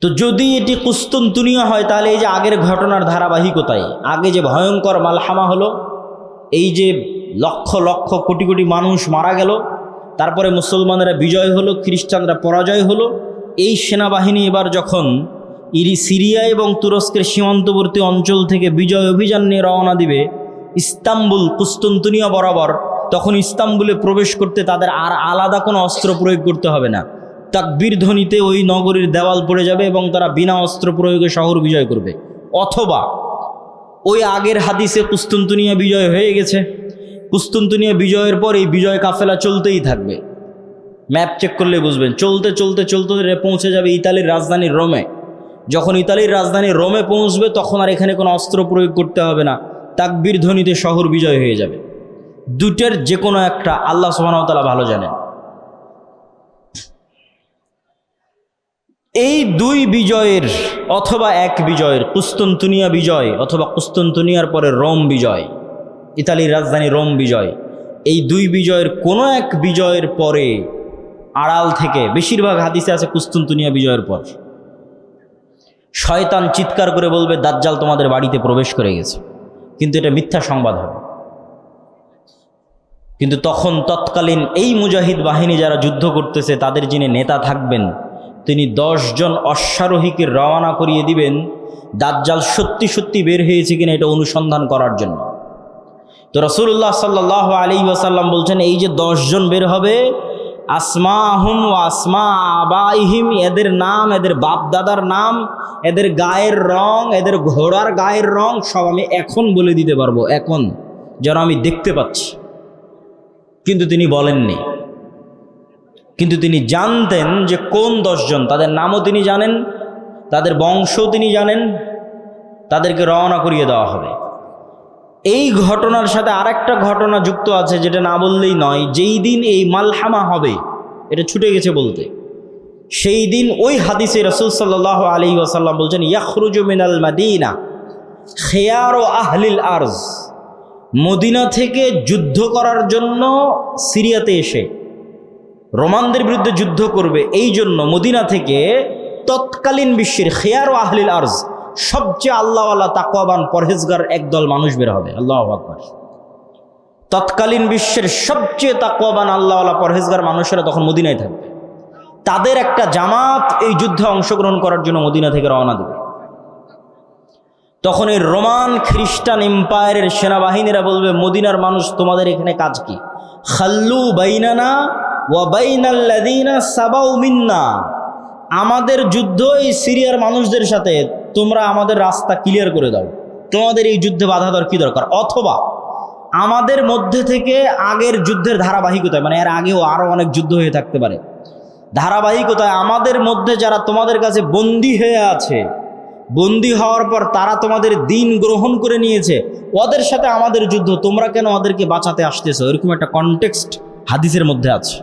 তো যদি এটি কুস্তুনতুনিয়া হয়, তাহলে এই যে আগের ঘটনার ধারাবাহিকতায়, আগে যে ভয়ঙ্কর মালহামা হলো, এই যে লক্ষ লক্ষ কোটি কোটি মানুষ মারা গেল, তারপরে মুসলমানেরা বিজয় হলো, খ্রিস্টানরা পরাজয় হলো, এই সেনাবাহিনী এবার যখন সিরিয়া এবং তুরস্কের সীমান্তবর্তী অঞ্চল থেকে বিজয় অভিযান নিয়ে রওনা দিবে ইস্তাম্বুল কুস্তুনতুনিয়া বরাবর, তখন ইস্তাম্বুলে প্রবেশ করতে তাদের আর আলাদা কোনো অস্ত্র প্রয়োগ করতে হবে না। তাকবীর ধ্বনিতে ওই নগরীর দেওয়াল পড়ে যাবে এবং তারা বিনা অস্ত্র প্রয়োগে শহর বিজয় করবে। অথবা ওই আগের হাদিসে কুস্তুনতুনিয়া বিজয় হয়ে গেছে, কুস্তুনতুনিয়া বিজয়ের পর এই বিজয় কাফেলা চলতেই থাকবে। ম্যাপ চেক করলে বুঝবেন, চলতে চলতে চলতে পৌঁছে যাবে ইতালির রাজধানী রোমে। যখন ইতালির রাজধানী রোমে পৌঁছবে তখন আর এখানে কোনো অস্ত্র প্রয়োগ করতে হবে না, তাকবীর ধ্বনিতে শহর বিজয় হয়ে যাবে। দুটের যে কোনো একটা আল্লাহ সুবহানাহু ওয়া তাআলা ভালো জানেন। এই দুই বিজয়ের অথবা এক বিজয়ের, কুস্তুনতুনিয়া বিজয় অথবা কুস্তুনতুনিয়ার পরে রোম বিজয়, ইতালির রাজধানী রোম বিজয়, এই দুই বিজয়ের কোনো এক বিজয়ের পরে আড়াল থেকে, বেশিরভাগ হাদিসে আছে কুস্তুনতুনিয়া বিজয়ের পর, শয়তান চিৎকার করে বলবে দাজ্জাল তোমাদের বাড়িতে প্রবেশ করে গেছে। কিন্তু এটা মিথ্যা সংবাদ হবে। কিন্তু তখন তৎকালীন এই মুজাহিদ বাহিনী যারা যুদ্ধ করতেছে তাদের যিনি নেতা থাকবেন তিনি 10 জন অশ্বারোহীকে রওনা করিয়ে দিবেন দাজ্জাল সত্যি সত্যি বের হয়েছে কিনা এটা অনুসন্ধান করার জন্য। তো রাসূলুল্লাহ সাল্লাল্লাহু আলাইহি ওয়াসাল্লাম বলছেন এই যে 10 জন বের হবে, আসমাহুম ওয়া আসমা আবাইহিম, এদের নাম, এদের বাপ দাদার নাম, এদের গায়ের রং, এদের ঘোড়ার গায়ের রং সব আমি এখন বলে দিতে পারবো, এখন যেন আমি দেখতে পাচ্ছি। কিন্তু তিনি বলেননি, কিন্তু তিনি জানতেন যে কোন 10 জন, তাদের নামও তিনি জানেন, তাদের বংশও তিনি জানেন, তাদেরকে রওনা করিয়ে দেওয়া হবে। এই ঘটনার সাথে আরেকটা ঘটনা যুক্ত আছে যেটা না বললেই নয়। যেই দিন এই মালহামা হবে, এটা ছুটে গেছে বলতে, সেই দিন ওই হাদিসে রাসূল সাল্লাল্লাহু আলাইহি ওয়াসাল্লাম বলছেন ইয়াখরুজু মিনাল মাদিনা খিয়ারু আহলিল আরজ, মদিনা থেকে যুদ্ধ করার জন্য সিরিয়াতে এসে রোমানদের বিরুদ্ধে যুদ্ধ করবে, এই জন্য মদিনা থেকে তৎকালীন বিশ্বের খিয়ারু আহলিল আরজ, সবচেয়ে আল্লাহওয়ালা তাকওয়াবান পরহেজগার একদল মানুষ বের হবে। আল্লাহু আকবার। তৎকালীন বিশ্বের সবচেয়ে তাকওয়াবান আল্লাহওয়ালা পরহেজগার মানুষেরা তখন মদিনায় থাকবে। তাদের একটা জামাত এই যুদ্ধে অংশগ্রহণ করার জন্য মদিনা থেকে রওনা দেবে। তখন এই রোমান খ্রিস্টান এম্পায়ারের সেনাবাহিনীরা বলবে মদিনার মানুষ তোমাদের এখানে কাজ কি? খাল্লু বাইনানা ওয়া বাইনাল্লাযিনা সাবাউ মিন্না, আমাদের যুদ্ধ এই সিরিয়ার মানুষদের সাথে, তোমরা আমাদের রাস্তা ক্লিয়ার করে দাও, তোমাদের এই যুদ্ধে বাধা দেওয়ার কি দরকার? অথবা আমাদের মধ্যে থেকে আগের যুদ্ধের ধারাবাহিকতায়, মানে এর আগেও আরও অনেক যুদ্ধ হয়ে থাকতে পারে, ধারাবাহিকতায় আমাদের মধ্যে যারা তোমাদের কাছে বন্দী হয়ে আছে, বন্দী হওয়ার পর তারা তোমাদের দিন গ্রহণ করে নিয়েছে, ওদের সাথে আমাদের যুদ্ধ, তোমরা কেন ওদেরকে বাঁচাতে আসতেছো? এরকম একটা কনটেক্সট হাদিসের মধ্যে আছে।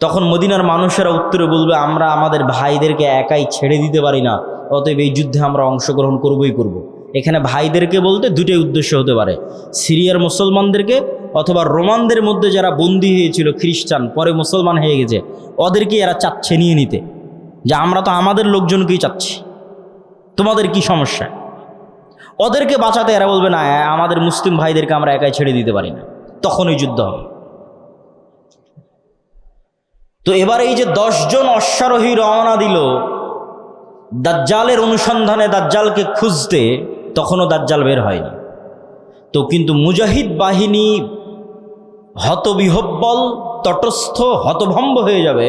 তখন মদিনার মানুষেরা উত্তরে বলবে আমরা আমাদের ভাইদেরকে একাই ছেড়ে দিতে পারি না, অতএব এই যুদ্ধে আমরা অংশগ্রহণ করবই করব। এখানে ভাইদেরকে বলতে দুটোই উদ্দেশ্য হতে পারে, সিরিয়ার মুসলমানদেরকে অথবা রোমানদের মধ্যে যারা বন্দী হয়েছিল খ্রিস্টান, পরে মুসলমান হয়ে গেছে, ওদেরকে এরা চাচ্ছে নিয়ে নিতে, যে আমরা তো আমাদের লোকজনকেই চাচ্ছি, তোমাদের কি সমস্যা? ওদেরকে বাঁচাতে এরা বলবে না, আমাদের মুসলিম ভাইদেরকে আমরা একাই ছেড়ে দিতে পারি না, তখনই যুদ্ধ হবে। তো এবার এই যে 10 জন অশ্বারোহী রওনা দিল দাজ্জালের অনুসন্ধানে, দাজ্জালকে খুঁজতে, তখনও দাজ্জাল বের হয়নি। তো কিন্তু মুজাহিদ বাহিনী হতবিহব্বল, তটস্থ, হতভম্ব হয়ে যাবে,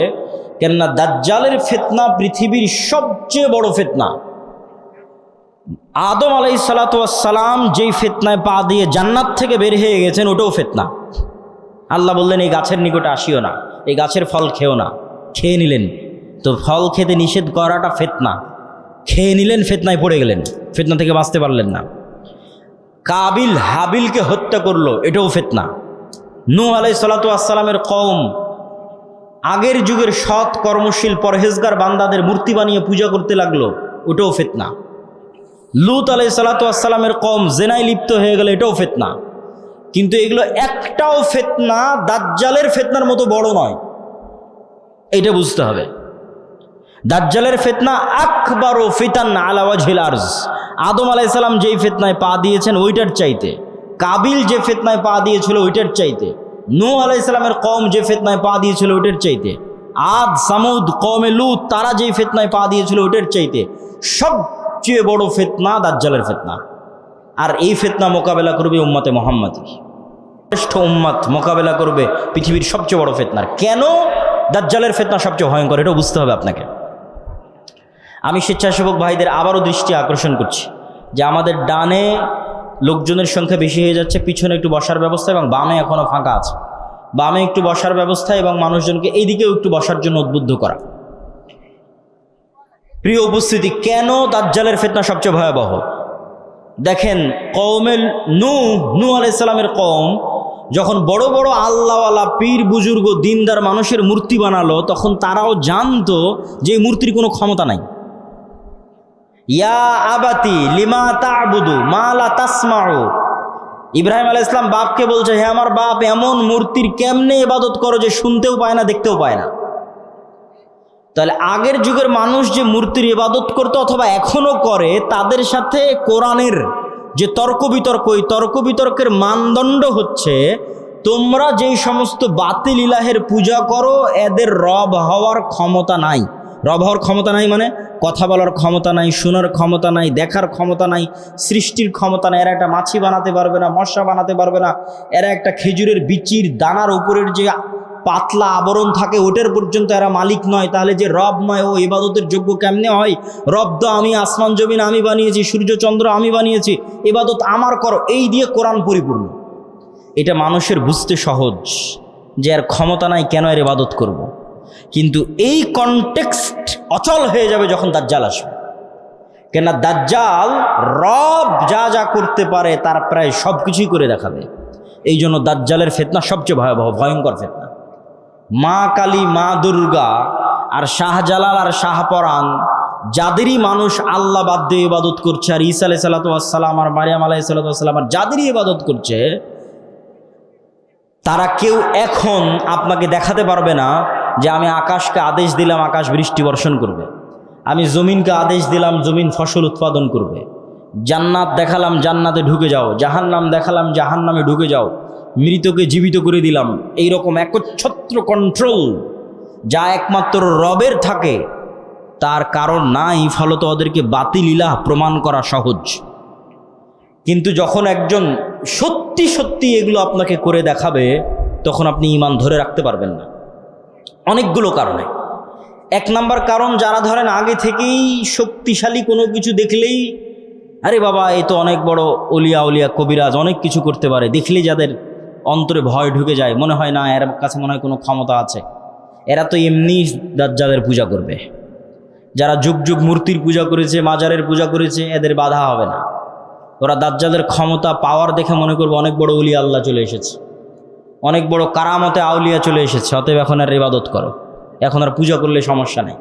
কেননা দাজ্জালের ফিতনা পৃথিবীর সবচেয়ে বড় ফিতনা। আদম আলাইহিস সালাতু ওয়াস সালাম যেই ফিতনায় পা দিয়ে জান্নাত থেকে বের হয়ে গেছেন, ওটাও ফিতনা। আল্লাহ বললেন এই গাছের নিকটে আসিও না, এই গাছের ফল খেও না, খেয়ে নিলেন। তো ফল খেতে নিষেধ করাটা ফিতনা, খেয়ে নিলেন, ফিতনায় পড়ে গেলেন, ফিতনা থেকে বাঁচতে পারলেন না। কাবিল হাবিলকে হত্যা করলো, এটাও ফিতনা। নূহ আলাইহিস সালাতু ওয়াস সালামের কওম আগের যুগের সৎ কর্মশীল পরহেজগার বান্দাদের মূর্তি বানিয়ে পূজা করতে লাগলো, ওটাও ফিতনা। লূত আলাইহিস সালাতু ওয়াস সালামের কওম জেনায় লিপ্ত হয়ে গেল, এটাও ফিতনা। কিন্তু এগুলো একটাও ফিতনা দাজ্জালের ফিতনার মতো বড় নয়, এটা বুঝতে হবে। দাজ্জালের ফিতনা আকবারু ফিতান আলা ওয়াজহিল আরজ, আদম আলাইহিস সালাম যেই ফিতনায় পা দিয়েছেন ওইটার চাইতে, কাবিল যে ফিতনায় পা দিয়েছিল ওইটার চাইতে, নূহ আলাইহিস সালামের কওম যে ফিতনায় পা দিয়েছিল ওইটার চাইতে, আদ সামুদ কওমে লূত তারা যেই ফিতনায় পা দিয়েছিল ওইটার চাইতে সবচেয়ে বড় ফিতনা দাজ্জালের ফিতনা। আর এই ফিতনা মোকাবেলা করবে উম্মতে মুহাম্মাদী, শ্রেষ্ঠ উম্মত মোকাবেলা করবে পৃথিবীর সবচেয়ে বড় ফিতনার। কেন দাজ্জালের ফিতনা সবচেয়ে ভয়ঙ্কর, এটা বুঝতে হবে আপনাকে। আমি স্বেচ্ছাসেবক ভাইদের আবারও দৃষ্টি আকর্ষণ করছি যে আমাদের ডানে লোকজনের সংখ্যা বেশি হয়ে যাচ্ছে, পিছনে একটু বসার ব্যবস্থা এবং বামে এখনও ফাঁকা আছে, বামে একটু বসার ব্যবস্থা এবং মানুষজনকে এইদিকেও একটু বসার জন্য উদ্বুদ্ধ করা। প্রিয় উপস্থিতি, কেন দাজ্জালের ফিতনা সবচেয়ে ভয়াবহ? দেখেন, কওমের নূহ আলাইহিস সালামের কওম যখন বড় বড় আল্লাহওয়ালা পীর বুজুর্গ দিনদার মানুষের মূর্তি বানালো, তখন তারাও জানতো যে এই মূর্তির কোনো ক্ষমতা নাই। ইয়া আবাতি লিমা তা'বুদু মা লা তাসমাউ, ইব্রাহিম আলাইহিস সালাম বাপকে বলছে, হে আমার বাপ, এমন মূর্তির কেমনে ইবাদত করো যে শুনতেও পায় না, দেখতেও পায় না। তাহলে আগের যুগের মানুষ যে মূর্তির ইবাদত করতো অথবা এখনো করে, তাদের সাথে কোরআনের যে তর্ক বিতর্ক, এই তর্ক বিতর্কের মানদণ্ড হচ্ছে তোমরা যেই সমস্ত বাতিল ইলাহের পূজা করো এদের রব হওয়ার ক্ষমতা নাই। রব হওয়ার ক্ষমতা নাই মানে কথা বলার ক্ষমতা নাই, শোনার ক্ষমতা নাই, দেখার ক্ষমতা নাই, সৃষ্টির ক্ষমতা নাই। এরা একটা মাছি বানাতে পারবে না, মশা বানাতে পারবে না, এরা একটা খেজুরের বিচির দানার উপরের যে পাতলা আবরণ থাকে ওটার পর্যন্ত এরা মালিক নয়। তাহলে যে রব নয় ও ইবাদতের যোগ্য কেমনে হয়? রব তো আমি, আসমান জমিন আমি বানিয়েছি, সূর্য চন্দ্র আমি বানিয়েছি, ইবাদত আমার করো, এই দিয়ে কোরআন পরিপূর্ণ। এটা মানুষের বুঝতে সহজ যে এর ক্ষমতা নাই, কেন এর ইবাদত করব। কিন্তু এই কনটেক্সট অচল হয়ে যাবে যখন দাজ্জাল আসবে। কেননা দাজ্জাল রব যা যা করতে পারে তার প্রায় সব কিছুই করে দেখাবে। এই জন্য দাজ্জালের ফিতনা সবচেয়ে ভয়াবহ, ভয়ঙ্কর ফিতনা। মা কালী, মা দুর্গা আর শাহজালাল আর শাহপরাণ, যাদেরই মানুষ আল্লাহ বাদ দিয়ে ইবাদত করছে, আর ঈসা আলাইহিস সালাতু ওয়াস সালাম আর মারিয়াম আলাইহিস সালাতু ওয়াস সালাম আর যাদেরই ইবাদত করছে, তারা কেউ এখন আপনাকে দেখাতে পারবে না যে আমি আকাশকে আদেশ দিলাম আকাশ বৃষ্টি বর্ষণ করবে, আমি জমিনকে আদেশ দিলাম জমিন ফসল উৎপাদন করবে, জান্নাত দেখালাম জান্নাতে ঢুকে যাও, জাহান্নাম দেখালাম জাহান্নামে ঢুকে যাও, মৃতকে জীবিত করে দিলাম। এইরকম একচ্ছত্র কন্ট্রোল যা একমাত্র রবের থাকে তার কারণ নাই, ফলত ওদেরকে বাতিল ইলাহ প্রমাণ করা সহজ। কিন্তু যখন একজন সত্যি সত্যি এগুলো আপনাকে করে দেখাবে, তখন আপনি ঈমান ধরে রাখতে পারবেন না অনেকগুলো কারণে। এক নাম্বার কারণ, যারা ধরেন আগে থেকেই শক্তিশালী কোনো কিছু দেখলেই আরে বাবা এই তো অনেক বড় অলিয়া উলিয়া কবিরাজ, অনেক কিছু করতে পারে, দেখলেই যাদের অন্তরে ভয় ঢুকে যায়, মনে হয় না এর কাছে মনে হয় কোনো ক্ষমতা আছে, এরা তো এমনি দাজ্জালের পূজা করবে। যারা যুগ যুগ মূর্তির পূজা করেছে, মাজারের পূজা করেছে, এদের বাধা হবে না। ওরা দাজ্জালের ক্ষমতা পাওয়ার দেখে মনে করবে অনেক বড় ওলিয়া আল্লাহ চলে এসেছে, অনেক বড় কারামতে আউলিয়া চলে এসেছে, অতএব এখন আর ইবাদত করো, এখন আর পূজা করলে সমস্যা নেই।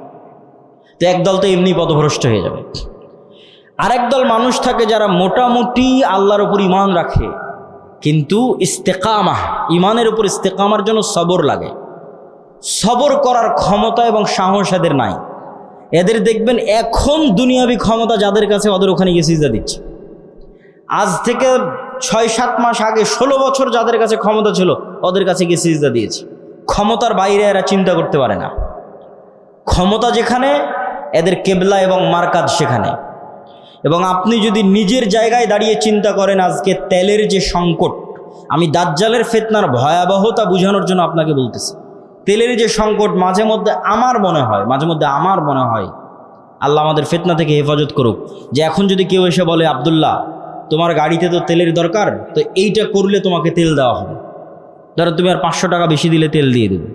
তো একদল তো এমনি পথভ্রষ্ট হয়ে যাবে। আরেক দল মানুষ থাকে যারা মোটামুটি আল্লাহর উপর ঈমান রাখে, কিন্তু ইস্তেকামাহ, ঈমানের উপর ইস্তেকামার জন্য সবর লাগে। সবর করার ক্ষমতা এবং সাহস এদের নাই। এদের দেখবেন এখন দুনিয়াবি ক্ষমতা যাদের কাছে, ওদের ওখানে গিয়ে সিজদা দিচ্ছে। আজ থেকে 6-7 মাস আগে 16 বছর যাদের কাছে ক্ষমতা ছিল, ওদের কাছে গিয়ে সিজদা দিয়েছে। ক্ষমতার বাইরে এরা চিন্তা করতে পারে না। ক্ষমতা যেখানে, এদের কেবলা এবং মারকাজ সেখানে। এবং আপনি যদি নিজের জায়গায় দাঁড়িয়ে চিন্তা করেন, আজকে তেলের যে সংকট, আমি দাজ্জালের ফিতনার ভয়াবহতা বোঝানোর জন্য আপনাকে বলতেছি। তেলের যে সংকট, মাঝে মধ্যে আমার মনে হয় আল্লাহ আমাদের ফিতনা থেকে হেফাজত করুক, যে এখন যদি কেউ এসে বলে আব্দুল্লাহ তোমার গাড়িতে তো তেলের দরকার, তো এইটা করলে তোমাকে তেল দেওয়া হবে, ধরো তুমি আর 500 টাকা বেশি দিলে তেল দিয়ে দেবো,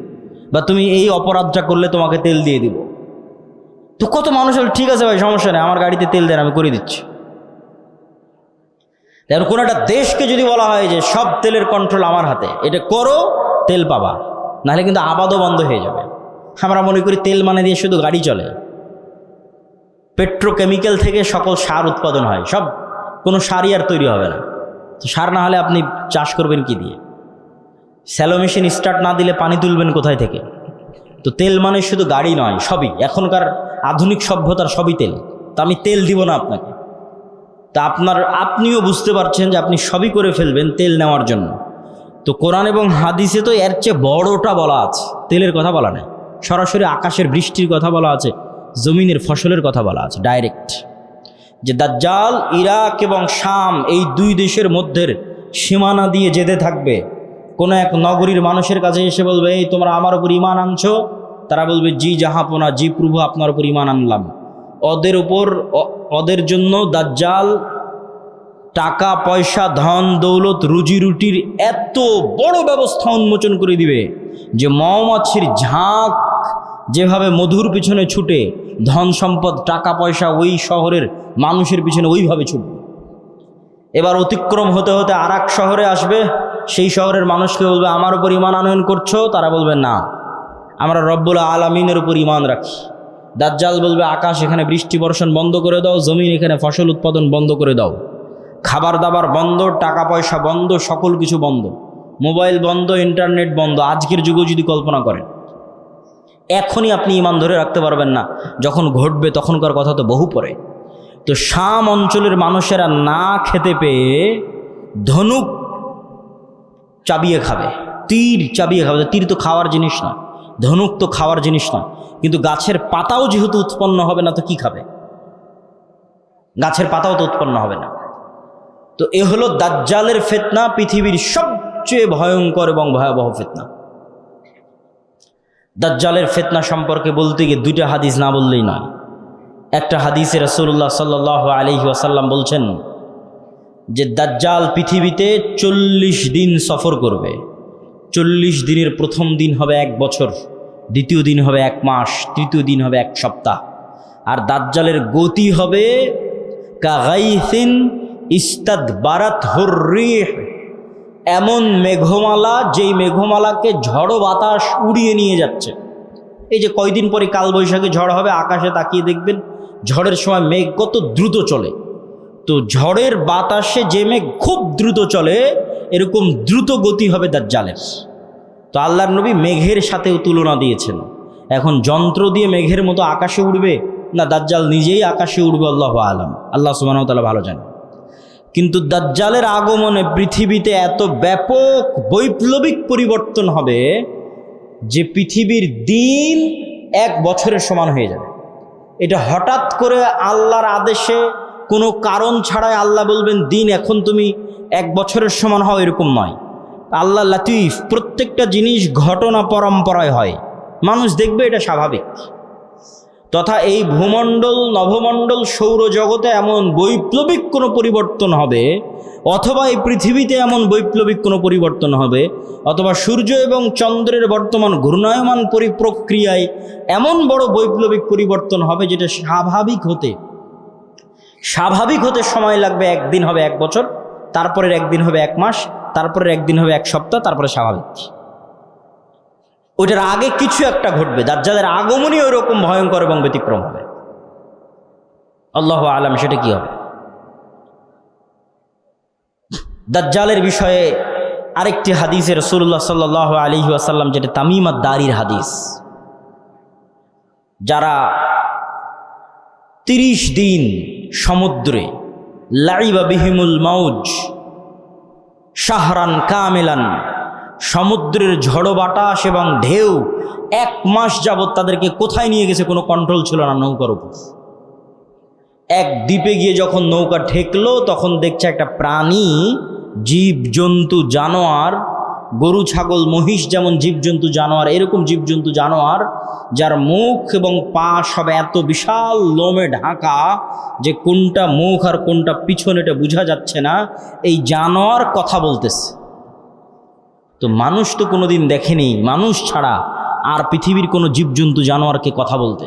বা তুমি এই অপরাধটা করলে তোমাকে তেল দিয়ে দিব। তো কত মানুষ বলে ঠিক আছে ভাই সমস্যা নেই, আমার গাড়িতে তেল দেন আমি করে দিচ্ছি। এখন কোনো একটা দেশকে যদি বলা হয় যে সব তেলের কন্ট্রোল আমার হাতে, এটা করো তেল পাবা, নাহলে কিন্তু আবাদও বন্ধ হয়ে যাবে। আমরা মনে করি তেল মানে দিয়ে শুধু গাড়ি চলে। পেট্রোকেমিক্যাল থেকে সকল সার উৎপাদন হয়, সব কোনো সারই আর তৈরি হবে না। তো সার না হলে আপনি চাষ করবেন কি দিয়ে? স্যালো মেশিন স্টার্ট না দিলে পানি তুলবেন কোথায় থেকে? তো তেল মানে শুধু গাড়ি নয়, সবই এখনকার আধুনিক সভ্যতার সবই তেল। তো আমি তেল দিব না আপনাকে, তা আপনিও বুঝতে পারছেন যে আপনি সবই করে ফেলবেন তেল নেওয়ার জন্য। তো কোরআন এবং হাদিসে তো এর চেয়ে বড়টা বলা আছে, তেলের কথা বলা নেই। সরাসরি আকাশের বৃষ্টির কথা বলা আছে, জমিনের ফসলের কথা বলা আছে ডাইরেক্ট, যে দাজ্জাল ইরাক এবং শাম এই 2 দেশের মধ্যের সীমানা দিয়ে যেতে থাকবে। কোনো এক নগরীর মানুষের কাছে এসে বলবে, এই তোমরা আমার উপর ঈমান আনছো? তারা বলবে জি জাহাপনা, জি প্রভু আপনার উপর ঈমান আনলাম। ওদের জন্য দাজ্জাল টাকা পয়সা ধন দৌলত রুজি রুটির এত বড় ব্যবস্থা উন্মোচন করে দিবে যে মৌমাছির ঝাঁক যেভাবে মধুর পিছনে ছুটে, ধন সম্পদ টাকা পয়সা ওই শহরের মানুষের পিছনে ওইভাবে ছুটবে। এবার অতিক্রম হতে হতে আর এক শহরে আসবে, সেই শহরের মানুষকে বলবে আমার উপর ঈমান আনয়ন করছো? তারা বলবে না, আমরা রব্বুল আলামিনের উপর ঈমান রাখি। দাজ্জাল বলবে আকাশ এখানে বৃষ্টি বর্ষণ বন্ধ করে দাও, জমিন এখানে ফসল উৎপাদন বন্ধ করে দাও, খাবার দাবার বন্ধ, টাকা পয়সা বন্ধ, সকল কিছু বন্ধ, মোবাইল বন্ধ, ইন্টারনেট বন্ধ। আজকের যুগেও যদি কল্পনা করেন, এখনই আপনি ঈমান ধরে রাখতে পারবেন না, যখন ঘটবে তখনকার কথা তো বহু পরে। তো শাম অঞ্চলের মানুষেরা না খেতে পেয়ে ধনুক চাবিয়ে খাবে, তীর চাবিয়ে খাবে। তীর তো খাওয়ার জিনিস না, ধনুক তো খাওয়ার জিনিস না, কিন্তু গাছের পাতাও যেহেতু উৎপন্ন হবে না তো কি খাবে? গাছের পাতাও তো উৎপন্ন হবে না। তো এ হলো দাজ্জালের ফিতনা, পৃথিবীর সবচেয়ে ভয়ঙ্কর এবং ভয়াবহ ফিতনা। দাজ্জালের ফিতনা সম্পর্কে বলতে গিয়ে দুইটা হাদিস না বললেই নয়। একটা হাদিসে রাসূলুল্লাহ সাল্লাল্লাহু আলাইহি ওয়াসাল্লাম বলছেন যে দাজ্জাল পৃথিবীতে 40 দিন সফর করবে। 40 দিনের প্রথম দিন হবে 1 বছর, দ্বিতীয় দিন হবে 1 মাস, তৃতীয় দিন হবে 1 সপ্তাহ। আর দাজ্জালের গতি হবে কাগাইসিন ইস্তাদবারাতহুর রিহ, এমন মেঘমালা যেই মেঘমালাকে ঝড়ো বাতাস উড়িয়ে নিয়ে যাচ্ছে। এই যে কয়দিন পরে কালবৈশাখী ঝড় হবে, আকাশে তাকিয়ে দেখবেন ঝড়ের সময় মেঘ কত দ্রুত চলে। তো ঝড়ের বাতাসে যে মেঘ খুব দ্রুত চলে, এরকম দ্রুত গতি হবে দাজ্জালের। তো আল্লাহর নবী মেঘের সাথেও তুলনা দিয়েছেন। এখন যন্ত্র দিয়ে মেঘের মতো আকাশে উড়বে না দাজ্জাল নিজেই আকাশে উড়বে, আল্লাহু আলাম, আল্লাহ সুবহানাহু ওয়া তাআলা ভালো জানেন। কিন্তু দাজ্জালের আগমনে পৃথিবীতে এত ব্যাপক বৈপ্লবিক পরিবর্তন হবে যে পৃথিবীর দিন 1 বছরের সমান হয়ে যাবে। এটা হঠাৎ করে আল্লাহর আদেশে কোনো কারণ ছাড়াই আল্লাহ বলবেন দিন এখন তুমি 1 বছরের সমান হও, এরকম নয়। আল্লাহ লাতিফ, প্রত্যেকটা জিনিস ঘটনা পরম্পরায় হয়, মানুষ দেখবে এটা স্বাভাবিক। তথা এই ভূমণ্ডল, নভমণ্ডল, সৌরজগতে এমন বৈপ্লবিক কোনো পরিবর্তন হবে, অথবা এই পৃথিবীতে এমন বৈপ্লবিক কোনো পরিবর্তন হবে, অথবা সূর্য এবং চন্দ্রের বর্তমান ঘূর্ণায়মান প্রক্রিয়ায় এমন বড় বৈপ্লবিক পরিবর্তন হবে যেটা স্বাভাবিক হতে সময় লাগবে। 1 দিন হবে 1 বছর, তারপরের 1 দিন হবে 1 মাস, তারপরের 1 দিন হবে 1 সপ্তাহ, তারপরে স্বাভাবিক। ওইটার আগে কিছু একটা ঘটবে। দাজ্জালের আগমনই ওই রকম ভয়ঙ্কর এবং ব্যতিক্রম হবে। আল্লাহু আলাম সেটা কি হবে। দাজ্জালের বিষয়ে আরেকটি হাদিসে রাসূলুল্লাহ সাল্লাল্লাহু আলাইহি ওয়াসাল্লাম, যেটা তামিম আদ-দারির হাদিস, যারা 30 দিন সমুদ্রে লাইবা বিহিমুল মাউজ শাহরান কামিলান, সমুদ্রের ঝড়ো বাতাস এবং ঢেউ 1 মাস যাবৎ তাদেরকে কোথায় নিয়ে গেছে কোনো কন্ট্রোল ছিল না নৌকার উপর। এক দ্বীপে গিয়ে যখন নৌকা ঠেকলো তখন দেখছে একটা প্রাণী, জীবজন্তু, জানোয়ার, গরু ছাগল মহিষ যেমন জীবজন্তু জানোয়ার, এরকম জীবজন্তু জানোয়ার যার মুখ এবং পা সব এত বিশাল লোমে ঢাকা যে কোনটা মুখ আর কোনটা পিছন এটা বোঝা যাচ্ছে না, এই জানোয়ার কথা বলতেছে। তো মানুষ তো কোনোদিন দেখেনি, মানুষ ছাড়া আর পৃথিবীর কোনো জীবজন্তু জানোয়ারকে কথা বলতে।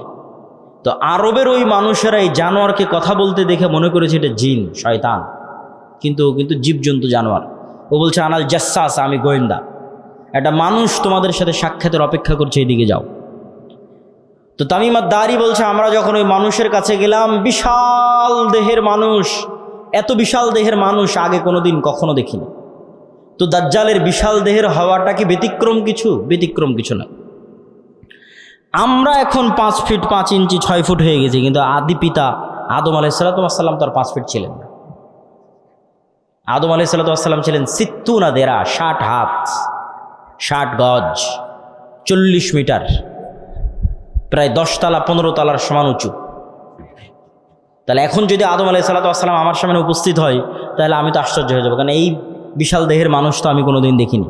তো আরবের ওই মানুষেরা এই জানোয়ারকে কথা বলতে দেখে মনে করেছে এটা জিন, শয়তান, কিন্তু জীবজন্তু জানোয়ার। ও বলছে আনাল জাসাস, আমি গোয়েন্দা, একটা মানুষ তোমাদের সাথে সাক্ষাতের অপেক্ষা করছে, এদিকে যাও। তো তামিম আদ-দারি বলছে আমরা যখন ওই মানুষের কাছে গেলাম, বিশাল দেহের মানুষ, এত বিশাল দেহের মানুষ আগে কোনোদিন কখনো দেখিনি। তো দাজ্জালের বিশাল দেহের হওয়াটা কি ব্যতিক্রম কিছু? ব্যতিক্রম কিছু না। আমরা এখন 5 ফিট 5 ইঞ্চি 6 ফুট হয়ে গেছি, কিন্তু আদি পিতা আদম আলাইহিস সালাম তো আর 5 ফিট ছিলেন না। আদম আলাইহিস সালাম ছিলেন 60 দেরা, 60 হাত, 60 গজ, 40 মিটার, প্রায় 10 তলা 15 তলার সমান উঁচু। তাহলে এখন যদি আদম আলাইহিস সালাম আমার সামনে উপস্থিত হয়, তাহলে আমি তো আশ্চর্য হয়ে যাবো, কারণ এই বিশাল দেহের মানুষ তো আমি কোনোদিন দেখিনি।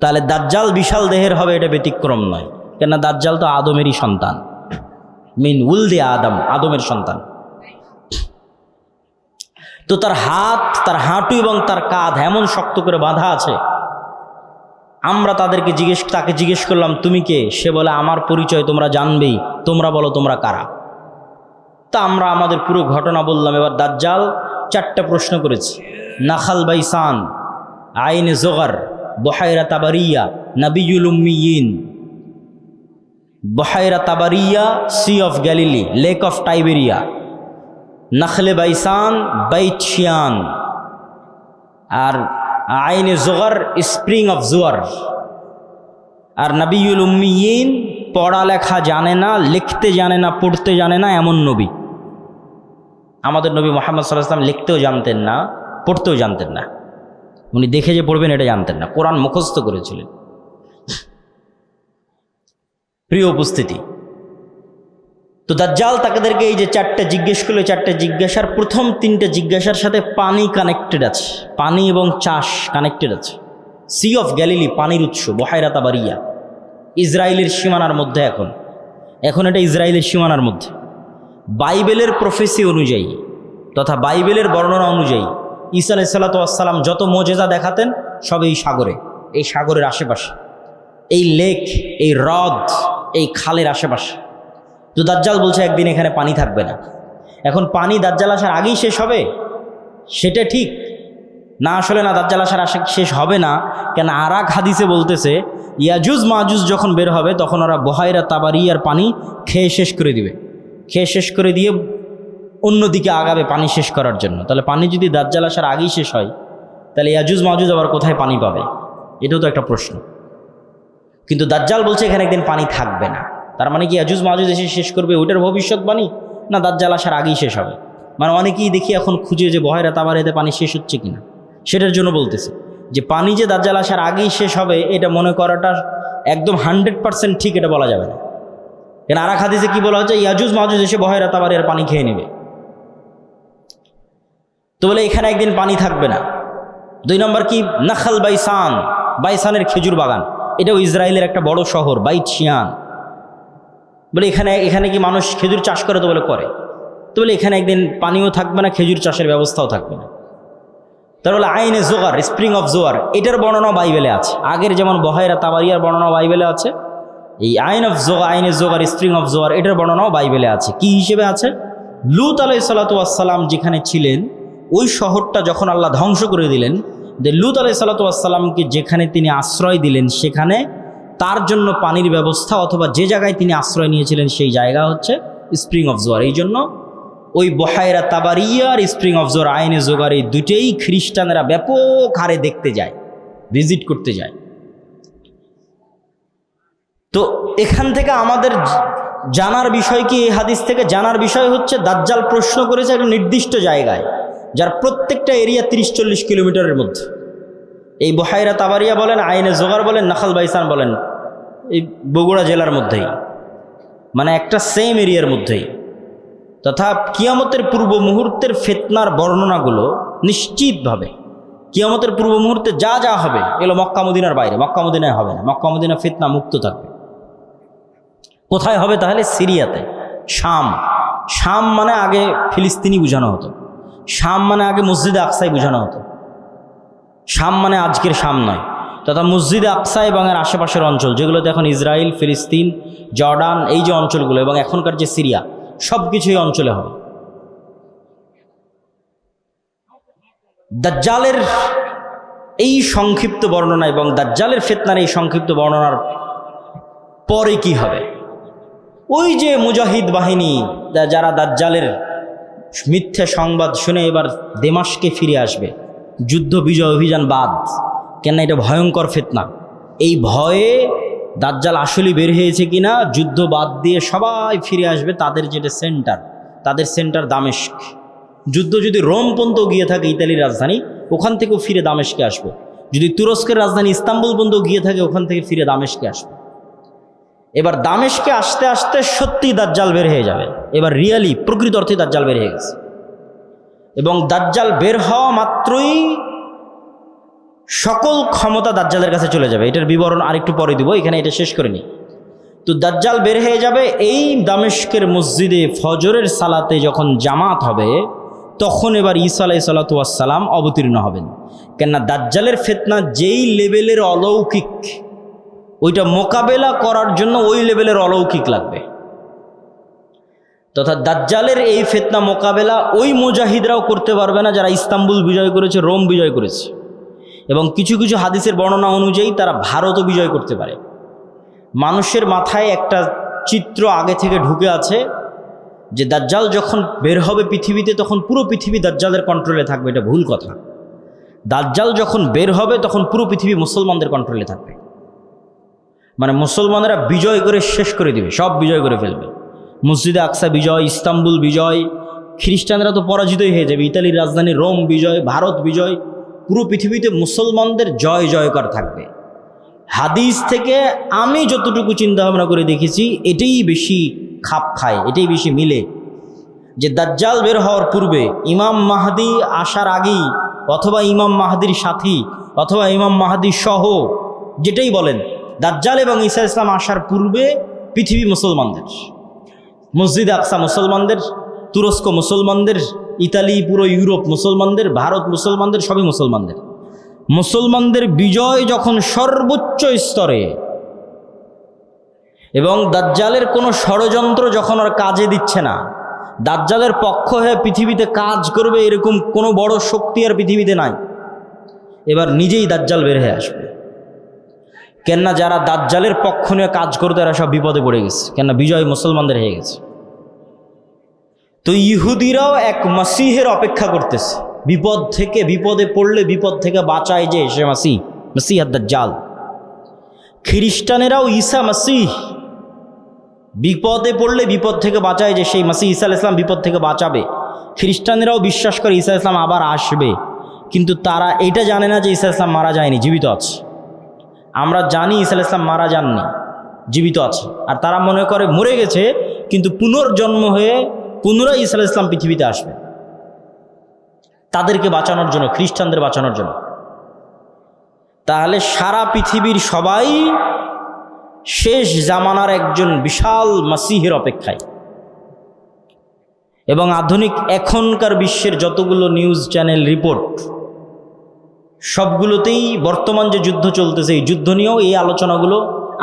তাহলে দাজ্জাল বিশাল দেহের হবে, এটা ব্যতিক্রম নয়, কেননা দাজ্জাল তো আদমেরই সন্তান। মিন উলদে আদম, আদমের সন্তান। তো তার হাত, তার হাঁটু এবং তার কাঁধ এমন শক্ত করে বাঁধা আছে। আমরা তাকে জিজ্ঞেস করলাম, তুমি কে? সে বলে, আমার পরিচয় তোমরা জানবেই, তোমরা বলো তোমরা কারা। তা আমরা আমাদের পুরো ঘটনা বললাম। এবার দাজ্জাল 4টা প্রশ্ন করেছে। নাখাল বাইসান, আইনে জোগার, বহায়রা তাবারিয়া, নাবিয়ুল উম্মিয়িন। বহায়রা তাবারিয়া, sea of Galilee, lake of Tiberias. নাখলে বাইসান, বাইত শিয়ান। আর আইনে জোগার, স্প্রিং অফ জোয়ার। আর নাবিয়ুল উম্মিয়িন, পড়ালেখা জানে না, লিখতে জানে না, পড়তে জানে না এমন নবী। আমাদের নবী মুহাম্মদ সাল্লাল্লাহু আলাইহি ওয়াসাল্লাম লিখতেও জানতেন না, পড়তেও জানতেন না। উনি দেখে যে পড়বেন এটা জানতেন না, কোরআন মুখস্থ করেছিলেন। প্রিয় উপস্থিতি, তো দাজ্জাল তাদেরকে এই যে 4টা জিজ্ঞেস করলো, 4টা জিজ্ঞাসার প্রথম 3টে জিজ্ঞাসার সাথে পানি কানেক্টেড আছে, পানি এবং চাষ কানেক্টেড আছে। সি অফ গ্যালিলি, পানির উৎস, বহায়রা তাবারিয়া, ইসরায়েলের সীমানার মধ্যে। এখন এটা ইসরায়েলের সীমানার মধ্যে। বাইবেলের প্রফেসি অনুযায়ী তথা বাইবেলের বর্ণনা অনুযায়ী ঈসা আলাইহিস সালাম যত মোজেজা দেখাতেন সব এই সাগরে, এই সাগরের আশেপাশে, এই লেক, এই হ্রদ, এই খালের আশেপাশে। তো দাজ্জাল বলছে একদিন এখানে পানি থাকবে না। এখন পানি দাজ্জাল আসার আগেই শেষ হবে সেটা ঠিক না, আসলে না, দাজ্জাল আসার শেষ হবে না। কেন আর এক হাদিসে বলতেছে ইয়াজুজ মাজুজ যখন বের হবে তখন ওরা বহায়রা তাবারিয়ার পানি খেয়ে শেষ করে দিবে, খেয়ে শেষ করে দিয়ে অন্যদিকে আগাবে পানি শেষ করার জন্য। তাহলে পানি যদি দাজ্জাল আসার আগেই শেষ হয় তাহলে ইয়াজুজ মাজুজ আবার কোথায় পানি পাবে? এটাও তো একটা প্রশ্ন। কিন্তু দাজ্জাল বলছে এখানে একদিন পানি থাকবে না। তার মানে কি ইয়াজুজ মাজুজ এসে শেষ করবে ওইটার ভবিষ্যৎবাণী, না দাজ্জাল আসার আগেই শেষ হবে? মানে অনেকেই দেখি এখন খুঁজে যে বহায়রা তাবারিয়াতে পানি শেষ হচ্ছে কিনা, সেটার জন্য বলতেছে যে পানি যে দাজ্জাল আসার আগেই শেষ হবে এটা মনে করাটা একদম 100% ঠিক এটা বলা যাবে না। কেন আর এক হাদিসে কি বলা হচ্ছে? ইয়াজুজ মাজুজ এসে বহায়রা তাবারিয়ার পানি খেয়ে নেবে। তো বলে এখানে একদিন পানি থাকবে না। 2 নম্বর কি? নাখাল বাইসান, বাইসানের খেজুর বাগান, এটাও ইসরায়েলের একটা বড় শহর, বাইত শিয়ান। বলে এখানে কি মানুষ খেজুর চাষ করে? তো বলে করে। তো বলে এখানে একদিন পানিও থাকবে না, খেজুর চাষের ব্যবস্থাও থাকবে না। তার বলে আইনে জোগার, স্প্রিং অফ জোয়ার, এটার বর্ণনা বাইবেলে আছে। আগের যেমন বহায়রা তাবারিয়ার বর্ণনা বাইবেলে আছে, এই আইনে জোগার, স্প্রিং অফ জোয়ার, এটার বর্ণনাও বাইবেলে আছে। কি হিসেবে আছে? লূত আলাইহিস সালাম যেখানে ছিলেন ওই শহরটা যখন আল্লাহ ধ্বংস করে দিলেন, যে লূত আলাইহিস সালামকে যেখানে তিনি আশ্রয় দিলেন সেখানে তার জন্য পানির ব্যবস্থা, অথবা যে জায়গায় তিনি আশ্রয় নিয়েছিলেন সেই জায়গা হচ্ছে স্প্রিং অফ জোয়ার। এই জন্য ওই বহায়রা তাবারিয়ার স্প্রিং অফ জোয়ার, আইনে জোগার, এই দুটেই খ্রিস্টানেরা ব্যাপক হারে দেখতে যায়, ভিজিট করতে যায়। তো এখান থেকে আমাদের জানার বিষয় কি? এই হাদিস থেকে জানার বিষয় হচ্ছে দাজ্জাল প্রশ্ন করেছে একটা নির্দিষ্ট জায়গায়, যার প্রত্যেকটা এরিয়া 30-40 কিলোমিটারের মধ্যে। এই বহায়রা তাবারিয়া বলেন, আইনে জোগার বলেন, নাখাল বাইসান বলেন, এই বগুড়া জেলার মধ্যেই, মানে একটা সেম এরিয়ার মধ্যেই। তথা কিয়ামতের পূর্ব মুহূর্তের ফিতনার বর্ণনাগুলো নিশ্চিতভাবে কিয়ামতের পূর্ব মুহূর্তে যা যা হবে এগুলো মক্কা মদিনার বাইরে, মক্কা মদিনায় হবে না। মক্কা মদিনা ফিতনা মুক্ত থাকবে। কোথায় হবে তাহলে? সিরিয়াতে, শাম। শাম মানে আগে ফিলিস্তিনি বোঝানো হতো, শাম মানে আগে মসজিদে আকসাই বোঝানো হতো। শাম মানে আজকের শাম নয়, তথা মসজিদে আকসা এবং এর আশেপাশের অঞ্চল যেগুলোতে এখন ইসরায়েল, ফিলিস্তিন, জর্ডান, এই যে অঞ্চলগুলো এবং এখনকার যে সিরিয়া, সব কিছুই অঞ্চলে হবে। দাজ্জালের এই সংক্ষিপ্ত বর্ণনা এবং দাজ্জালের ফিতনার এই সংক্ষিপ্ত বর্ণনার পরে কি হবে? ওই যে মুজাহিদ বাহিনী যারা দাজ্জালের মিথ্যা সংবাদ শুনে এবার দেমাশকে ফিরে আসবে, যুদ্ধ বিজয় অভিযান বাদ, কেন এটা ভয়ঙ্কর ফিতনা। এই ভয়ে দাজ্জাল আসলেই বের হয়েছে কিনা, যুদ্ধ বাদ দিয়ে সবাই ফিরে আসবে তাদের যেটা সেন্টার, তাদের সেন্টার দামেস্ক। যুদ্ধ যদি রোম পর্যন্ত গিয়ে থাকে, ইতালির রাজধানী, ওখান থেকেও ফিরে দামেস্কে আসবে। যদি তুরস্কের রাজধানী ইস্তাম্বুল পর্যন্ত গিয়ে থাকে, ওখান থেকে ফিরে দামেস্কে আসবে। এবার দামেস্কে আসতে আসতে সত্যি দাজ্জাল বের হয়ে যাবে। এবার রিয়ালি প্রকৃত অর্থে দাজ্জাল বের হয়ে গেছে। এবং দাজ্জাল বের হওয়া মাত্রই সকল ক্ষমতা দাজ্জালের কাছে চলে যাবে। এটার বিবরণ আরেকটু পরে দিব, এখানে এটা শেষ করে নিই। তো দাজ্জাল বের হয়ে যাবে এই দামেস্কের মসজিদে ফজরের সালাতে যখন জামাত হবে তখন এবার ঈসা আলাইহিস সালাতু ওয়াস সালাম অবতীর্ণ হবেন। কেননা দাজ্জালের ফিতনা যেই লেভেলের অলৌকিক, ওইটা মোকাবেলা করার জন্য ওই লেভেলের অলৌকিক লাগবে। তথা দাজ্জালের এই ফিতনা মোকাবেলা ওই মুজাহিদরাও করতে পারবে না যারা ইস্তাম্বুল বিজয় করেছে, রোম বিজয় করেছে, এবং কিছু কিছু হাদিসের বর্ণনা অনুযায়ী তারা ভারতও বিজয় করতে পারে। মানুষের মাথায় একটা চিত্র আগে থেকে ঢুকে আছে যে দাজ্জাল যখন বের হবে পৃথিবীতে তখন পুরো পৃথিবী দাজ্জালের কন্ট্রোলে থাকবে। এটা ভুল কথা। দাজ্জাল যখন বের হবে তখন পুরো পৃথিবী মুসলমানদের কন্ট্রোলে থাকবে, মানে মুসলমানেরা বিজয় করে শেষ করে দিবে, সব বিজয় করে ফেলবে। মসজিদে আকসা বিজয়, ইস্তাম্বুল বিজয়, খ্রিস্টানরা তো পরাজিতই হয়ে যাবে, ইতালির রাজধানী রোম বিজয়, ভারত বিজয়, পুরো পৃথিবীতে মুসলমানদের জয় জয়কার থাকবে। হাদিস থেকে আমি যতটুকু চিন্তা ভাবনা করে দেখেছি এটাই বেশি খাপ খায়, এটাই বেশি মিলে, যে দাজ্জাল বের হওয়ার পূর্বে ইমাম মাহদি আসার আগেই অথবা ইমাম মাহদির সাথী অথবা ইমাম মাহদি সহ যেটাই বলেন, দাজ্জাল এবং ঈসা ইসলাম আসার পূর্বে পৃথিবী মুসলমানদের, মসজিদে আকসা মুসলমানদের, তুরস্ক মুসলমানদের, ইতালি পুরো ইউরোপ মুসলমানদের, ভারত মুসলমানদের, সবই মুসলমানদের। মুসলমানদের বিজয় যখন সর্বোচ্চ স্তরে এবং দাজ্জালের কোনো ষড়যন্ত্র যখন আর কাজে দিচ্ছে না, দাজ্জালের পক্ষ হয়ে পৃথিবীতে কাজ করবে এরকম কোনো বড় শক্তি আর পৃথিবীতে নাই, এবার নিজেই দাজ্জাল বের হয়ে আসবে। কেননা যারা দাজ্জালের পক্ষ নিয়ে কাজ করতে এরা সব বিপদে পড়ে গেছে, কেননা বিজয় মুসলমানদের হয়ে গেছে। তো ইহুদিরাও এক মাসিহের অপেক্ষা করতেছে, বিপদ থেকে, বিপদে পড়লে বিপদ থেকে বাঁচায় যে সে মাসিহ, মাসিহ দাজ্জাল। খ্রিস্টানেরাও ঈসা মাসিহ, বিপদে পড়লে বিপদ থেকে বাঁচায় যে সেই মাসিহ ঈসা আলাইহিস সালাম বিপদ থেকে বাঁচাবে। খ্রিস্টানেরাও বিশ্বাস করে ঈসা আলাইহিস সালাম আবার আসবে, কিন্তু তারা এটা জানে না যে ঈসা আলাইহিস সালাম মারা যায়নি, জীবিত আছে। আমরা জানি ঈসা আলাইহিস সালাম মারা যাননি, জীবিত আছে, আর তারা মনে করে মরে গেছে, কিন্তু পুনর্জন্ম হয়ে পুনরায় ঈসা আলাইহিস সালাম পৃথিবীতে আসবে তাদেরকে বাঁচানোর জন্য, খ্রিস্টানদের বাঁচানোর জন্য। তাহলে সারা পৃথিবীর সবাই শেষ জামানার একজন বিশাল মাসিহের অপেক্ষায়। এবং আধুনিক এখনকার বিশ্বের যতগুলো নিউজ চ্যানেল রিপোর্ট, সবগুলোতেই বর্তমান যে যুদ্ধ চলতেছে এই যুদ্ধ নিয়েও এই আলোচনাগুলো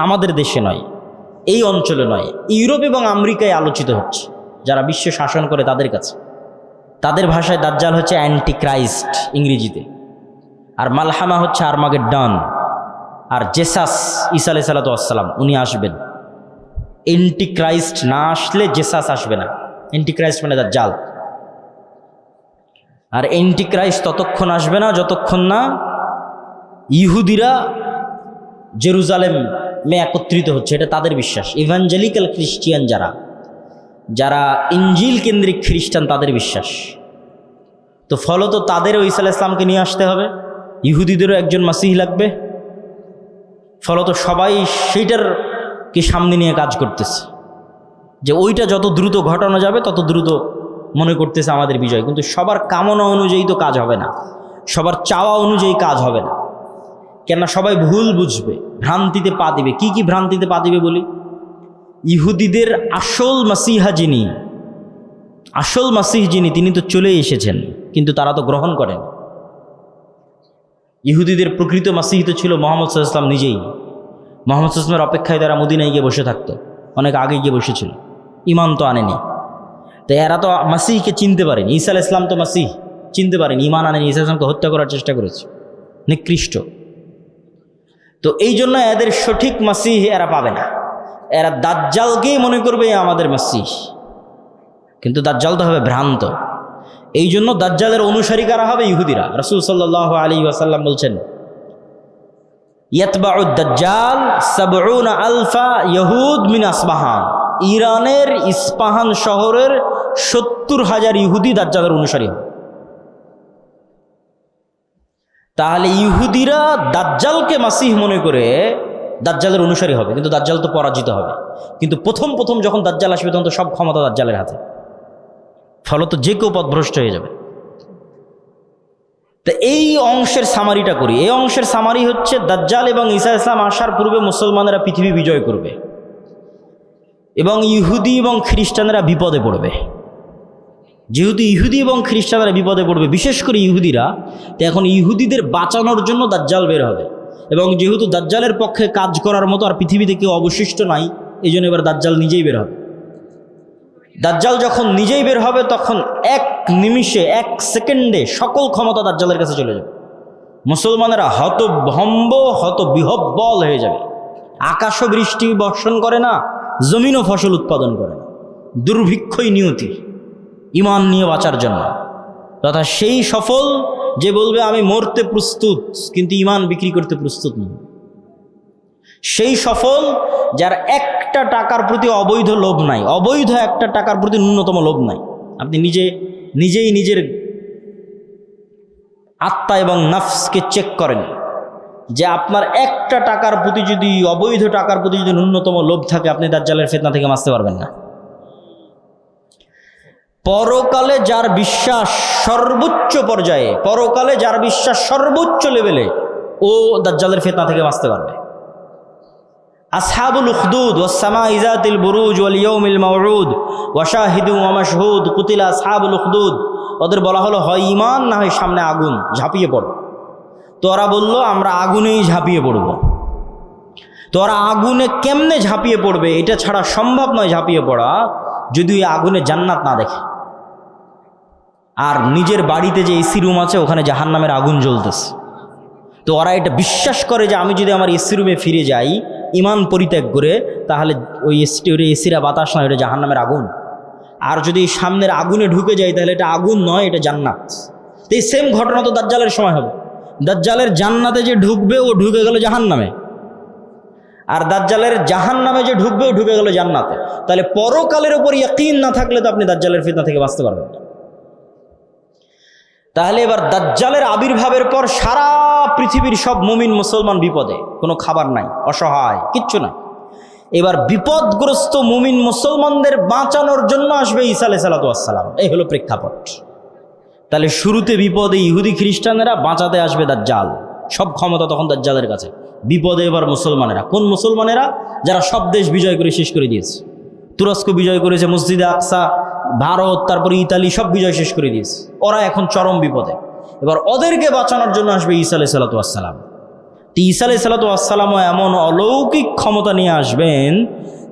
আমাদের দেশে নয়, এই অঞ্চলে নয়, ইউরোপ এবং আমেরিকায় আলোচিত হচ্ছে, যারা বিশ্ব শাসন করে তাদের কাছে। তাদের ভাষায় দাজ্জাল হচ্ছে অ্যান্টি ক্রাইস্ট ইংরেজিতে, আর মালহামা হচ্ছে আর্মাগেড্ডন, আর জেসাস ঈসা আলাইহিস সালাতু ওয়াস সালাম উনি আসবেন। অ্যান্টি ক্রাইস্ট না আসলে জেসাস আসবে না। অ্যান্টি ক্রাইস্ট মানে দাজ্জাল। আর অ্যান্টি ক্রাইস্ট ততক্ষণ আসবে না যতক্ষণ না ইহুদিরা জেরুজালেমে একত্রিত হচ্ছে, এটা তাদের বিশ্বাস। ইভাঞ্জেলিক্যাল খ্রিস্টিয়ান যারা ইঞ্জিল কেন্দ্রিক খ্রিস্টান তাদের বিশ্বাস। তো ফলত তাদেরও ঈসা আলাইহিস সালামকে নিয়ে আসতে হবে, ইহুদিদেরও একজন মাসিহ লাগবে। ফলত সবাই সেইটারকে সামনে নিয়ে কাজ করতেছে, যে ওইটা যত দ্রুত ঘটানো যাবে তত দ্রুত মনে করতেছে আমাদের বিজয়। কিন্তু সবার কামনা অনুযায়ী তো কাজ হবে না, সবার চাওয়া অনুযায়ী কাজ হবে না, কেননা সবাই ভুল বুঝবে, ভ্রান্তিতে পা দিবে। কি কি ভ্রান্তিতে পা দিবে বলি? ইহুদিদের আসল মাসিহা যিনি, আসল মাসিহ যিনি, তিনি তো চলে এসেছেন, কিন্তু তারা তো গ্রহণ করেন। ইহুদিদের প্রকৃত মাসিহ তো ছিল মুহাম্মদ সাল্লাল্লাহু আলাইহি ওয়াসাল্লাম নিজেই। মুহাম্মদ সাল্লাল্লাহু আলাইহি ওয়াসাল্লামের অপেক্ষায় তারা মদিনায় গিয়ে বসে থাকতো, অনেক আগে গিয়ে বসেছিল, ইমান তো আনেনি। তো এরা তো মাসিহকে চিনতে পারেনি, ঈসা আলাইহিস সালাম তো মাসিহ চিনতে পারেনি, ইমান আনেনি, ঈসা আলাইহিস সালামকে হত্যা করার চেষ্টা করেছে, নিকৃষ্ট। তো এই জন্য এদের সঠিক মাসিহ এরা পাবে না, এরা দাজ্জালকেই মনে করবে আমাদের মাসিহ, কিন্তু দাজ্জাল তো হবে ভ্রান্ত। এই জন্য দাজ্জালের অনুসারী কারা হবে? ইহুদিরা। রাসূল সাল্লাল্লাহু আলাইহি ওয়াসাল্লাম বলছেন, ইয়াতবাউ দাজ্জাল ৭০,০০০ ইহুদ মিন আসবাহান। ইরানের ইস্পাহান শহরের ৭০,০০০ ইহুদি দাজ্জালের অনুসারী হবে। তাহলে ইহুদিরা দাজ্জালকে মাসিহ মনে করে দাজ্জালের অনুসারী হবে, কিন্তু দাজ্জাল তো পরাজিত হবে। কিন্তু প্রথম প্রথম যখন দাজ্জাল আসবে তখন তো সব ক্ষমতা দাজ্জালের হাতে, ফলত যে কেউ পথভ্রষ্ট হয়ে যাবে। তো এই অংশের সামারিটা করি। এই অংশের সামারি হচ্ছে দাজ্জাল এবং ঈসা আলাইহিস সালাম আসার পূর্বে মুসলমানেরা পৃথিবী বিজয় করবে। এবং ইহুদি এবং খ্রিস্টানরা বিপদে পড়বে। যেহেতু ইহুদি এবং খ্রিস্টানরা বিপদে পড়বে, বিশেষ করে ইহুদিরা, তো এখন ইহুদিদের বাঁচানোর জন্য দাজ্জাল বের হবে। এবং যেহেতু দাজ্জালের পক্ষে কাজ করার মতো আর পৃথিবীতে কেউ অবশিষ্ট নাই, এই জন্য এবার দাজ্জাল নিজেই বের হবে। দাজ্জাল যখন নিজেই বের হবে তখন এক নিমিষে, এক সেকেন্ডে সকল ক্ষমতা দাজ্জালের কাছে চলে যাবে। মুসলমানেরা হতভম্ব, হতবিহ্বল হয়ে যাবে। আকাশও বৃষ্টি বর্ষণ করে না, জমিনও ফসল উৎপাদন করে না। দুর্ভিক্ষই নিয়তি ঈমান নিয়ে বাঁচার জন্য। তথা সেই সফল যে বলবে আমি মরতে প্রস্তুত কিন্তু ঈমান বিক্রি করতে প্রস্তুত নই। সেই সফল যার একটা টাকার প্রতি অবৈধ লোভ নাই, অবৈধ একটা টাকার প্রতি ন্যূনতম লোভ নাই। আপনি নিজেই নিজের আত্মা এবং নফসকে চেক করেন যে আপনার একটা টাকার প্রতি যদি, অবৈধ টাকার প্রতি যদি ন্যূনতম লোভ থাকে, আপনি দাজ্জালের ফিতনা থেকে বাঁচতে পারবেন না। পরকালে যার বিশ্বাস সর্বোচ্চ পর্যায়ে, পরকালে যার বিশ্বাস সর্বোচ্চ লেভেলে, ও দাজ্জালের ফিতনা থেকে বাঁচতে পারবে। আসহাবুল উখদুদ ওয়াস সামাই যাতিল বুরুজ ওয়াল ইয়াউমিল মাউউদ ওয়া শাহিদু ওয়া মাশহুদ কুতিলা আসহাবুল উখদুদ। ওদের বলা হলো হয় ঈমান না হয় সামনে আগুন, ঝাঁপিয়ে পড়ো। তো ওরা বলল আমরা আগুনেই ঝাঁপিয়ে পড়ব। তো ওরা আগুনে কেমনে ঝাঁপিয়ে পড়বে, এটা ছাড়া সম্ভব নয় ঝাঁপিয়ে পড়া যদি ওই আগুনে জান্নাত না দেখে। আর নিজের বাড়িতে যে এসি রুম আছে ওখানে জাহান্নামের আগুন জ্বলতেছে। তো ওরা এটা বিশ্বাস করে যে আমি যদি আমার এসি রুমে ফিরে যাই ঈমান পরিত্যাগ করে, তাহলে ওই এসিরা বাতাস নয়, এটা জাহান্নামের আগুন। আর যদি সামনের আগুনে ঢুকে যাই তাহলে এটা আগুন নয়, এটা জান্নাত। তো এই সেম ঘটনা তো দাজ্জালের সময় হবে। দাজ্জালের জান্নাতে যে ঢুকবে ও ঢুকে গেল জাহান্নামে, আর দাজ্জালের জাহান্নামে যে ঢুকবে ও ঢুকে গেল জান্নাতে। তাহলে পরকালের উপর ইয়াকিন না থাকলে তো আপনি দাজ্জালের ফিতনা থেকে বাঁচতে পারবেন না। তাহলে এবার দাজ্জালের আবির্ভাবের পর সারা পৃথিবীর সব মুমিন মুসলমান বিপদে, কোনো খাবার নাই, অসহায়, কিচ্ছু নাই। এবার বিপদগ্রস্ত মুমিন মুসলমানদের বাঁচানোর জন্য আসবে ঈসা আলাইহিস সালাম। এই হলো প্রেক্ষাপট। তাহলে শুরুতে বিপদে ইহুদি খ্রিস্টানেরা, বাঁচাতে আসবে দাজ্জাল। সব ক্ষমতা তখন দাজ্জালের কাছে। বিপদে এবার মুসলমানেরা। কোন মুসলমানেরা? যারা সব দেশ বিজয় করে শেষ করে দিয়েছে। তুরস্ক বিজয় করেছে, মসজিদে আকসা, ভারত, তারপরে ইতালি, সব বিজয় শেষ করে দিয়েছে। ওরা এখন চরম বিপদে। এবার ওদেরকে বাঁচানোর জন্য আসবে ঈসা আলাইহিস সালাম। ঈসা আলাইহিস সালামও এমন অলৌকিক ক্ষমতা নিয়ে আসবেন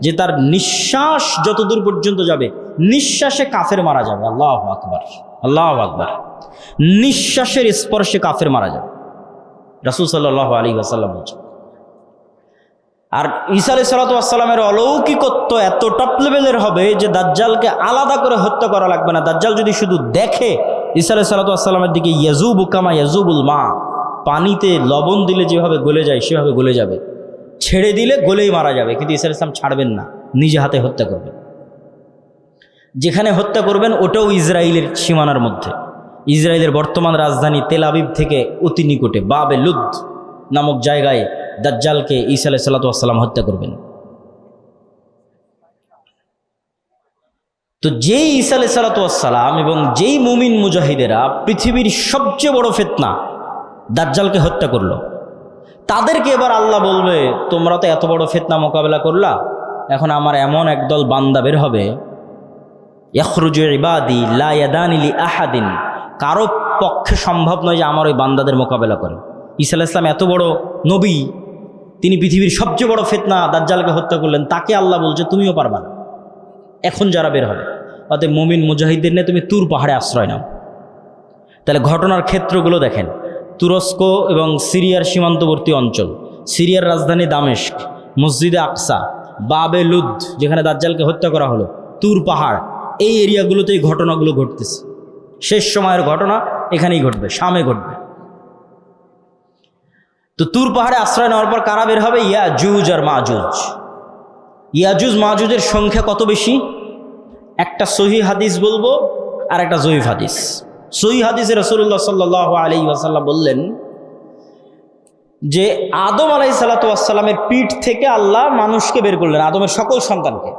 যে তার নিঃশ্বাস যতদূর পর্যন্ত যাবে, নিঃশ্বাসে কাফের মারা যাবে। আল্লাহু আকবার, আল্লাহু আকবার। নিঃশ্বাসের স্পর্শে কাফের মারা যাবে, রাসূল সাল্লাল্লাহু আলাইহি ওয়াসাল্লাম বলছেন। আর ঈসা আলাইহিস সালামের অলৌকিকত্ব এত টপ লেভেলের হবে যে দাজ্জালকে আলাদা করে হত্যা করা লাগবে না। দাজ্জাল যদি শুধু দেখে ঈসা আলাইহিস সালামের দিকে, ইয়াজুবু কামা ইয়াজুবুল মা, পানিতে লবণ দিলে যেভাবে গলে যায় সেভাবে গলে যাবে, ছেড়ে দিলে গলেই মারা যাবে। কিন্তু ঈসা আলাইহিস সালাম ছাড়বেন না, নিজে হাতে হত্যা করবেন। যেখানে হত্যা করবেন ওটাও ইসরায়েলের সীমানার মধ্যে। ইসরায়েলের বর্তমান রাজধানী তেল আবিব থেকে অতি নিকটে বাবে লুদ নামক জায়গায় দাজ্জালকে ঈসা আলাইহিস সালাম হত্যা করবেন। তো যেই ঈসা আলাইহিস সালাম এবং যেই মুমিন মুজাহিদেরা পৃথিবীর সবচেয়ে বড় ফিতনা দাজ্জালকে হত্যা করলো, তাদেরকে এবার আল্লাহ বলবে তোমরা তো এত বড় ফিতনা মোকাবেলা করলা, এখন আমার এমন একদল বান্দা বের হবে, ইয়াখরুজু ইবাদি লা ইয়াদানি লি আহাদিন, কারো পক্ষে সম্ভব নয় যে আমার ওই বান্দাদের মোকাবেলা করে। ঈসা আলাইহিস সালাম এত বড় নবী, তিনি পৃথিবীর সবচেয়ে বড় ফিতনা দাজ্জালকে হত্যা করলেন, তাকে আল্লাহ বলছে তুমিও পারবা না। এখন যারা বের হবে, অতএব মুমিন মুজাহিদদের নিয়ে তুমি তুর পাহাড়ে আশ্রয় নাও। তাহলে ঘটনার ক্ষেত্রগুলো দেখেন। তুরস্ক এবং সিরিয়ার সীমান্তবর্তী অঞ্চল, সিরিয়ার রাজধানী দামেস্ক, মসজিদে আকসা, বাবে লুদ যেখানে দাজ্জালকে হত্যা করা হলো, তুর পাহাড়, এই এরিয়াগুলোতে এই ঘটনাগুলো ঘটতেছে। শেষ সময়ের ঘটনা এখানেই ঘটবে, শামে ঘটবে। তো তুর পাহাড়ে আশ্রয় নেওয়ার পর কারা বের হবে? ইয়াজুজ আর মাজুজ। ইয়াজুজ মাজুজের সংখ্যা কত বেশি? একটা সহিহ হাদিস বলবো আর একটা জয়ীফ হাদিস। সহিহ হাদিসে রাসূলুল্লাহ সাল্লাল্লাহু আলাইহি ওয়াসাল্লাম বললেন যে আদম আলাইহিস সালামের পিঠ থেকে আল্লাহ মানুষকে বের করলেন, আদমের সকল সন্তানকে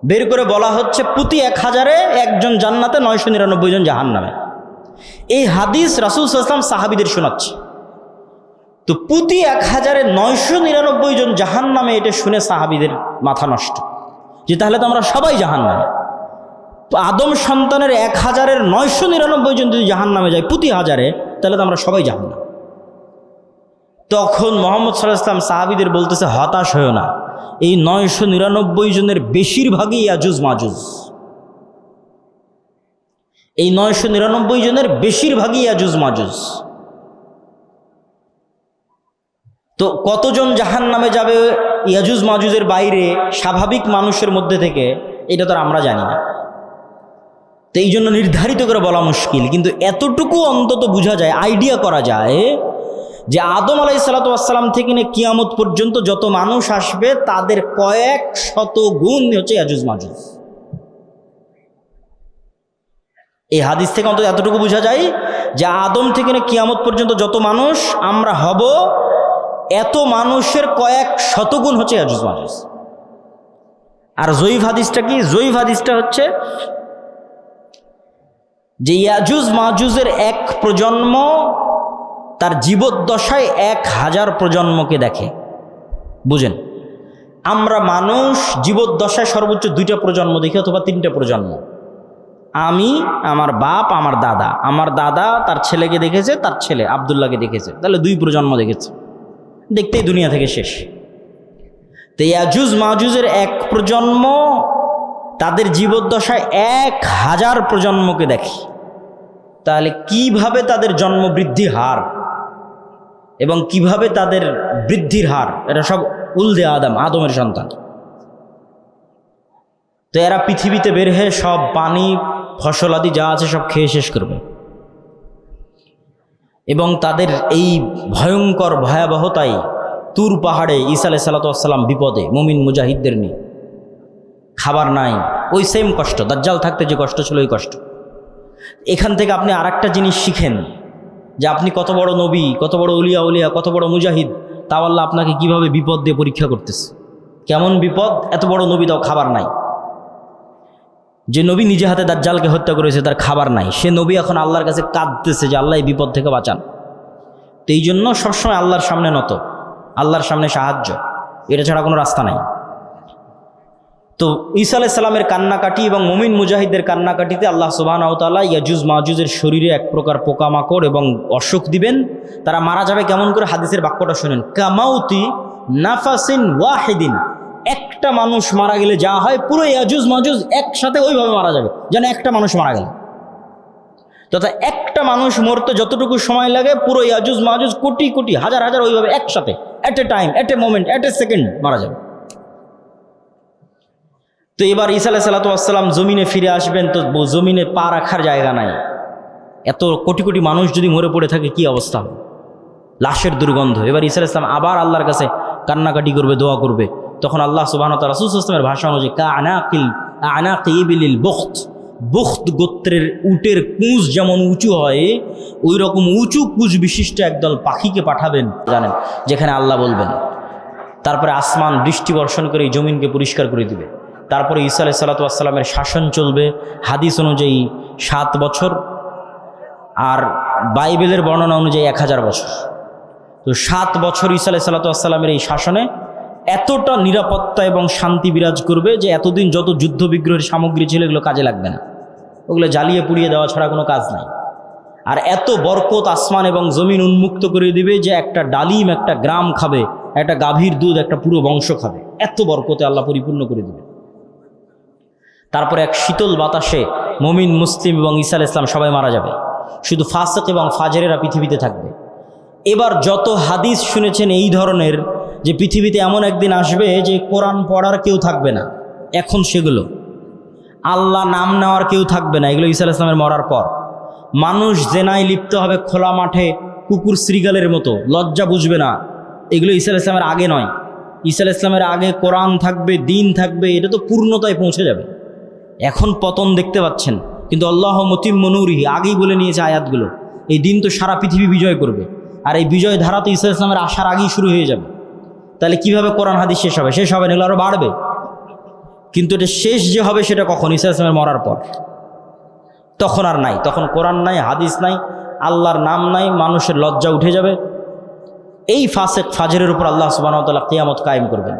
বের করে বলা হচ্ছে প্রতি 1000-এ একজন জান্নাতে, 999 জন জাহান্নামে। এই হাদিস রাসূল সাল্লাল্লাহু আলাইহি ওয়াসাল্লাম সাহাবীদের শোনাচ্ছে। তো প্রতি 1000-এ 999 জন জাহান্নামে, এটা শুনে সাহাবীদের মাথা নষ্ট। যে তাহলে তো আমরা সবাই জাহান্নামে। তো আদম সন্তানের 1099 জন যদি জাহান্নামে যায় প্রতি হাজারে, তাহলে তো আমরা সবাই জাহান্নাম। তখন মুহাম্মদ সাল্লাল্লাহু আলাইহি ওয়াসাল্লাম সাহাবীদের বলতেছে, হতাশ হয়েও না, এই 999 জনের বেশিরভাগই ইয়াজুজ মাজুজ। এই 999 জনের বেশিরভাগই ইয়াজুজ মাজুজ। তো কতজন জাহান্নামে যাবে ইয়াজুজ মাজুজের বাইরে স্বাভাবিক মানুষের মধ্যে থেকে, এটা তো আমরা জানি না। তো এই জন্য নির্ধারিত করে বলা মুশকিল, কিন্তু এতটুকু অন্তত বোঝা যায়, আইডিয়া করা যায় যে আদম আলাইহিস সালাতু ওয়াস সালাম থেকে নিয়ে কিয়ামত পর্যন্ত যত মানুষ আসবে তাদের কয়েক শত গুণ হচ্ছে ইয়াজুজ মাজুজ। এই হাদিস থেকে অন্তত এতটুকু বোঝা যায় যে আদম থেকে নিয়ে কিয়ামত পর্যন্ত যত মানুষ আমরা হব, এত মানুষের কয়েক শতগুণ হচ্ছে ইয়াজুজ মাজুজ। আর জয়ীফ হাদিসটা কি? জয়ীফ হাদিসটা হচ্ছে যে ইয়াজুজ মাজুজের এক প্রজন্ম তার জীবদ্দশায় 1000 প্রজন্মকে দেখে। বুঝেন, আমরা মানুষ জীবদ্দশায় সর্বোচ্চ 2টা প্রজন্ম দেখি অথবা 3টা প্রজন্ম। আমি, আমার বাপ, আমার দাদা, আমার দাদা তার ছেলেকে দেখেছে, তার ছেলে আব্দুল্লাহকে দেখেছে, তাহলে 2 প্রজন্ম দেখেছে, দেখতেই দুনিয়া থেকে শেষ। তো ইয়াজুজ মাজুজের এক প্রজন্ম তাদের জীবদ্দশায় 1000 প্রজন্মকে দেখে। তাহলে কিভাবে তাদের জন্ম বৃদ্ধির হার এবং কিভাবে তাদের বৃদ্ধির হার, এটা সব উলদে আদমের সন্তান। তো এরা পৃথিবীতে বের হয়ে সব পানি ফসল আদি যা আছে সব খেয়ে শেষ করবে, এবং তাদের এই ভয়ঙ্কর ভয়াবহতায় তুর পাহাড়ে ঈসা আলাইহিস সালাতু ওয়াস সালাম বিপদে, মুমিন মুজাহিদদের নিয়ে, খাবার নাই, ওই সেম কষ্ট, দাজ্জাল থাকতে যে কষ্ট ছিল ওই কষ্ট। এখান থেকে আপনি আরেকটা জিনিস শিখেন যে আপনি কত বড় নবী, কত বড় উলিয়া, কত বড় মুজাহিদ, তাও আল্লাহ আপনাকে কিভাবে বিপদ দিয়ে পরীক্ষা করতেছে। কেমন বিপদ? এত বড় নবী, তাও খাবার নাই। যে নবী নিজে হাতে দাজ্জালকে হত্যা করেছে তার খাবার নাই, সে নবী এখন আল্লাহর কাছে কাঁদতেছে যে আল্লাহ এই বিপদ থেকে বাঁচান। তো এই জন্য সবসময় আল্লাহর সামনে নত, আল্লাহর সামনে সাহায্য, এটা ছাড়া কোনো রাস্তা নাই। তো ঈসা আলাইহিস সালামের কান্নাকাটি এবং মুমিন মুজাহিদদের কান্নাকাটিতে আল্লাহ সুবহানাহু ওয়া তাআলা ইয়াজুজ মাজুজের শরীরে এক প্রকার পোকামাকড় এবং অসুখ দিবেন। তারা মারা যাবে কেমন করে? হাদিসের বাক্যটা শুনেন, কামাউতি নাফাসিন ওয়াহিদিন। একটা মানুষ মারা গেলে যা হয়, পুরো ইয়াজুজ মাজুজ একসাথে ওইভাবে মারা যাবে, যেন একটা মানুষ মারা গেল। তথা একটা মানুষ মরতে যতটুকু সময় লাগে, পুরো ইয়াজুজ মাজুজ কোটি কোটি হাজার হাজার ওইভাবে একসাথে, at a time, at a moment, at a second মারা যাবে। তো এবার ঈসা আলাইহিস সালাতু ওয়াস সালাম জমিনে ফিরে আসবেন, তো জমিনে পা রাখার জায়গা নাই। এত কোটি কোটি মানুষ যদি মরে পড়ে থাকে কি অবস্থা হবে? লাশের দুর্গন্ধ। এবার ঈসা আলাইহিস সালাম আবার আল্লাহর কাছে কান্নাকাটি করবে, দোয়া করবে। তখন আল্লাহ সুবহানাহু ওয়া তাআলা রাসূল সাল্লাল্লাহু আলাইহি ওয়াসাল্লামের ভাষা অনুযায়ী আনাকি ইবিলিল বুখত, বুখত গোত্রের উটের কুঁজ যেমন উঁচু হয়, ওই রকম উঁচু কুঁজ বিশিষ্ট একদল পাখিকে পাঠাবেন, জানেন, যেখানে আল্লাহ বলবেন। তারপরে আসমান বৃষ্টি বর্ষণ করে এই জমিনকে পরিষ্কার করে দিবে। তারপরে ঈসা আলাইহিস সালাতু ওয়াস সালামের শাসন চলবে হাদিস অনুযায়ী 7 বছর, আর বাইবেলের বর্ণনা অনুযায়ী 1000 বছর। তো 7 বছর ঈসা আলাইহিস সালাতু ওয়াস সালামের এই শাসনে এতটা নিরাপত্তা এবং শান্তি বিরাজ করবে যে এতদিন যত যুদ্ধ বিগ্রহের সামগ্রী ছিল এগুলো কাজে লাগবে না, ওগুলো জ্বালিয়ে পুড়িয়ে দেওয়া ছাড়া কোনো কাজ নাই। আর এত বরকত আসমান এবং জমিন উন্মুক্ত করে দিবে যে একটা ডালিম একটা গ্রাম খাবে, একটা গাভীর দুধ একটা পুরো বংশ খাবে, এত বরকতে আল্লাহ পরিপূর্ণ করে দিবে। তারপরে এক শীতল বাতাসে মুমিন মুসলিম এবং ঈসা আলাইহিস সালাম সবাই মারা যাবে, শুধু ফাসিক এবং ফাজেরেরা পৃথিবীতে থাকবে। এবার যত হাদিস শুনেছেন এই ধরনের, যে পৃথিবীতে এমন একদিন আসবে যে কোরআন পড়ার কেউ থাকবে না, এখন সেগুলো আল্লাহ নাম নেওয়ার কেউ থাকবে না, এগুলো ঈসা আলাইহিস সালামের মরার পর। মানুষ জেনায় লিপ্ত হবে খোলা মাঠে কুকুর শ্রীগালের মতো, লজ্জা বুঝবে না, এগুলো ঈসা আলাইহিস সালামের আগে নয়। ঈসা আলাইহিস সালামের আগে কোরআন থাকবে, দিন থাকবে, এটা তো পূর্ণতায় পৌঁছে যাবে। এখন পতন দেখতে পাচ্ছেন, কিন্তু আল্লাহ মুতিম্মু নূরিহি আগেই বলে নিয়েছে আয়াতগুলো, এই দিন তো সারা পৃথিবী বিজয় করবে, আর এই বিজয় ধারা তো ঈসা আলাইহিস সালামের আসার আগেই শুরু হয়ে যাবে। তাহলে কিভাবে কোরআন হাদিস শেষ হবে? শেষ হবে না, এগুলো আরও বাড়বে। কিন্তু এটা শেষ যে হবে সেটা কখন? ঈসা আলাইহিস সালামের মরার পর। তখন আর নাই, তখন কোরআন নাই, হাদিস নাই, আল্লাহর নাম নাই, মানুষের লজ্জা উঠে যাবে। এই ফাসিক ফাজেরের উপর আল্লাহ সুবহানাহু ওয়া তাআলা কিয়ামত কায়েম করবেন।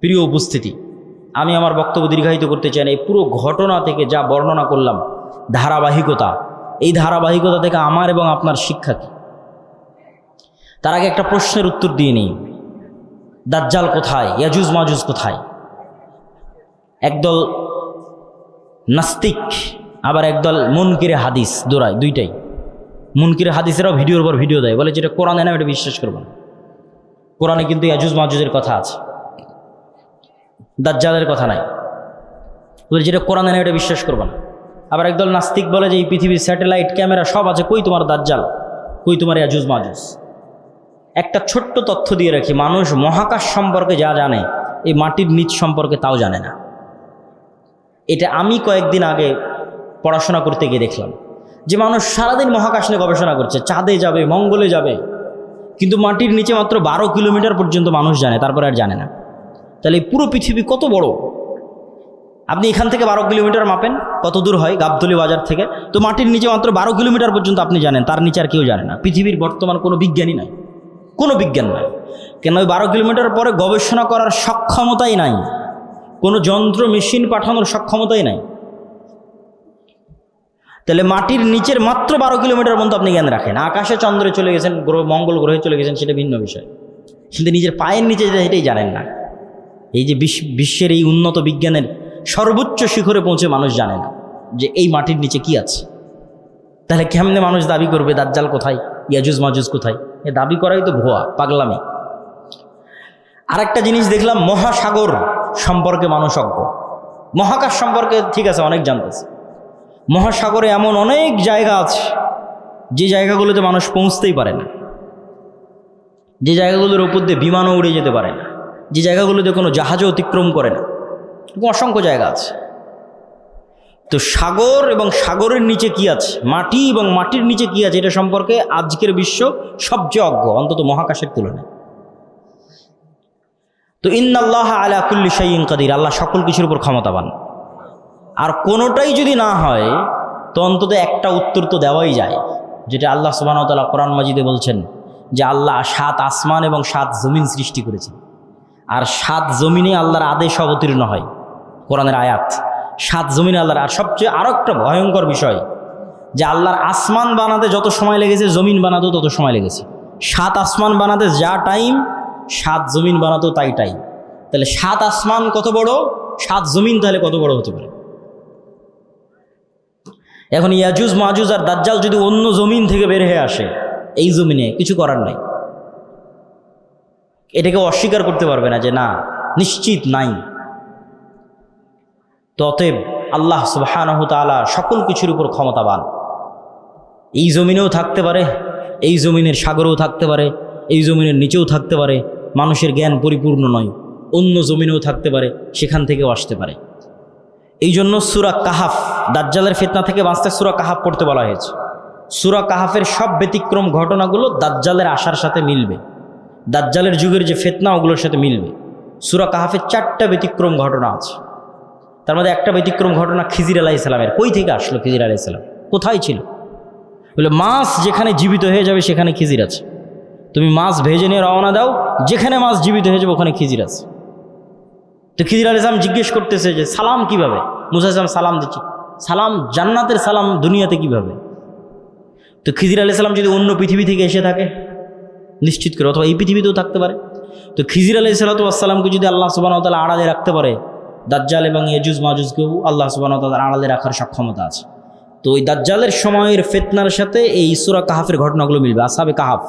প্রিয় উপস্থিতি, আমি আমার বক্তব্য দীর্ঘায়িত করতে চাই না, এই পুরো ঘটনা থেকে যা বর্ণনা করলাম ধারাবাহিকতা, এই ধারাবাহিকতা থেকে আমার এবং আপনার শিক্ষা কী? তার আগে একটা প্রশ্নের উত্তর দিয়ে নিই, দাজ্জাল কোথায়, ইয়াজুজ মাজুজ কোথায়? একদল নাস্তিক আবার একদল মুনকিরে হাদিস দৌড়ায়, দুইটাই। মুনকিরে হাদিসেরাও ভিডিওর পর ভিডিও দেয়, বলে যেটা কোরআনে না এটা বিশ্বাস করবো না। কোরআনে কিন্তু ইয়াজুজ মাজুজের কথা আছে, দাজ্জালের কথা নাই, বলে যেটা কোরআনে না এটা বিশ্বাস করবো না। আবার একদল নাস্তিক বলে যে এই পৃথিবীর স্যাটেলাইট ক্যামেরা সব আছে, কই তোমার দাজ্জাল, কই তোমার ইয়াজুজ মাজুজ? একটা ছোট্ট তথ্য দিয়ে রাখি, মানুষ মহাকাশ সম্পর্কে যা জানে এই মাটির নিচ সম্পর্কে তাও জানে না। এটা আমি কয়েকদিন আগে পড়াশোনা করতে গিয়ে দেখলাম যে মানুষ সারাদিন মহাকাশ নিয়ে গবেষণা করছে, চাঁদে যাবে, মঙ্গলে যাবে, কিন্তু মাটির নিচে মাত্র 12 কিলোমিটার পর্যন্ত মানুষ জানে, তারপরে আর জানে না। তাহলে এই পুরো পৃথিবী কত বড়? আপনি এখান থেকে 12 কিলোমিটার মাপেন, কত দূর হয় গাবতলী বাজার থেকে, তো মাটির নিচে মাত্র 12 কিলোমিটার পর্যন্ত আপনি জানেন, তার নিচে আর কেউ জানে না। পৃথিবীর বর্তমান কোনো বিজ্ঞানী নাই, কোনো বিজ্ঞান নাই, কেন ওই 12 কিলোমিটার পরে গবেষণা করার সক্ষমতাই নাই, কোনো যন্ত্র মেশিন পাঠানোর সক্ষমতাই নাই। তাহলে মাটির নিচের মাত্র 12 কিলোমিটার পর্যন্ত আপনি জ্ঞান রাখেন। আকাশে চন্দ্রে চলে গেছেন, মঙ্গল গ্রহে চলে গেছেন, সেটা ভিন্ন বিষয়, কিন্তু নিজের পায়ের নিচে যেটা সেটাই জানেন না। এই যে বিশ্বের এই উন্নত বিজ্ঞানের সর্বোচ্চ শিখরে পৌঁছে মানুষ জানে না যে এই মাটির নিচে কি আছে। তাহলে কেমনে মানুষ দাবি করবে দাজ্জাল কোথায়, ইয়াজুজ মাজুজ কোথায়? এ দাবি করাই তো ভুয়া, পাগলামি। আরেকটা জিনিস দেখলাম, মহাসাগর সম্পর্কে মানুষ অজ্ঞ। মহাকাশ সম্পর্কে ঠিক আছে অনেক জানতেছে, মহাসাগরে এমন অনেক জায়গা আছে যে জায়গাগুলোতে মানুষ পৌঁছতেই পারে না, যে জায়গাগুলোর উপর দিয়ে বিমানও উড়ে যেতে পারে না, যে জায়গাগুলোতে কোনো জাহাজও অতিক্রম করে না, অসংখ্য জায়গা আছে। তো সাগর এবং সাগরের নিচে কি আছে, মাটি এবং মাটির নিচে কি আছে, এটা সম্পর্কে আজকের বিশ্ব সবচেয়ে অজ্ঞ, অন্তত মহাকাশের তুলনায়। তো ইন্নাল্লাহ আলা কুল্লি শাইইন কাদির, আল্লাহ সকল কিছুর উপর ক্ষমতাবান। আর কোনোটাই যদি না হয় তো অন্তত একটা উত্তর তো দেওয়াই যায়, যেটা আল্লাহ সুবহানাহু ওয়া তাআলা কোরআন মাজিদে বলছেন যে আল্লাহ 7 আসমান এবং 7 জমিন সৃষ্টি করেছেন, আর 7 জমিনে আল্লাহর আদেশ অবতীর্ণ হয়, কোরআনের আয়াত 7 জমিনে আল্লাহর। আর সবচেয়ে আরও একটা ভয়ঙ্কর বিষয় যে আল্লাহর আসমান বানাতে যত সময় লেগেছে জমিন বানাতেও তত সময় লেগেছে। 7 আসমান বানাতে যা টাইম 7 জমিন বানাতেও তাই টাইম। তাহলে 7 আসমান কত বড়, 7 জমিন তাহলে কত বড় হতে পারে? এখন ইয়াজুজ মাজুজ আর দাজ্জাল যদি অন্য জমিন থেকে বের হয়ে আসে, এই জমিনে কিছু করার নাই, এটাকে অস্বীকার করতে পারবে না যে না নিশ্চিত নাই। তো অতএব আল্লাহ সুবহানাহু তাআলা সকল কিছুর উপর ক্ষমতাবান। এই জমিনেও থাকতে পারে, এই জমিনের সাগরেও থাকতে পারে, এই জমিনের নিচেও থাকতে পারে, মানুষের জ্ঞান পরিপূর্ণ নয়, অন্য জমিনেও থাকতে পারে, সেখান থেকেও আসতে পারে। এই জন্য সূরা কাহাফ, দাজ্জালের ফিতনা থেকে বাঁচতে সূরা কাহাফ পড়তে বলা হয়েছে। সূরা কাহাফের সব ব্যতিক্রম ঘটনাগুলো দাজ্জালের আসার সাথে মিলবে, দাজ্জালের যুগের যে ফিতনা ওগুলোর সাথে মিলবে। সূরা কাহাফের 4টা ব্যতিক্রম ঘটনা আছে, তার মধ্যে একটা ব্যতিক্রম ঘটনা খিজির আলাইহিস সালামের। কই থেকে আসলো খিজির আলাইহিস সালাম, কোথায় ছিল? বলে মাছ যেখানে জীবিত হয়ে যাবে সেখানে খিজির আছে, তুমি মাছ ভেজে নিয়ে রওনা দাও, যেখানে মাছ জীবিত হয়ে যাবে ওখানে খিজির আছে। তো খিজির আলাইহিস সালাম জিজ্ঞেস করতেছে যে সালাম কিভাবে? মুসা আলাইহিস সালাম সালাম দিচ্ছি, সালাম জান্নাতের সালাম দুনিয়াতে কিভাবে? তো খিজির আলাইহিস সালাম যদি অন্য পৃথিবী থেকে এসে থাকে নিশ্চিত করে, অথবা এই পৃথিবীতেও থাকতে পারে, তো খিজির আলাইহিস সালামকে যদি আল্লাহ সুবহানাহু ওয়া তাআলা আড়ালে রাখতে পারে, দাজ্জাল এবং ইয়াজুজ মাজুজকেও আল্লাহ সুবহানাহু ওয়া তাআলা আড়ালে রাখার সক্ষমতা আছে। তো ওই দাজ্জালের সময়ের ফিতনার সাথে এই সূরা কাহাফের ঘটনাগুলো মিলবে। আসহাবে কাহাফ,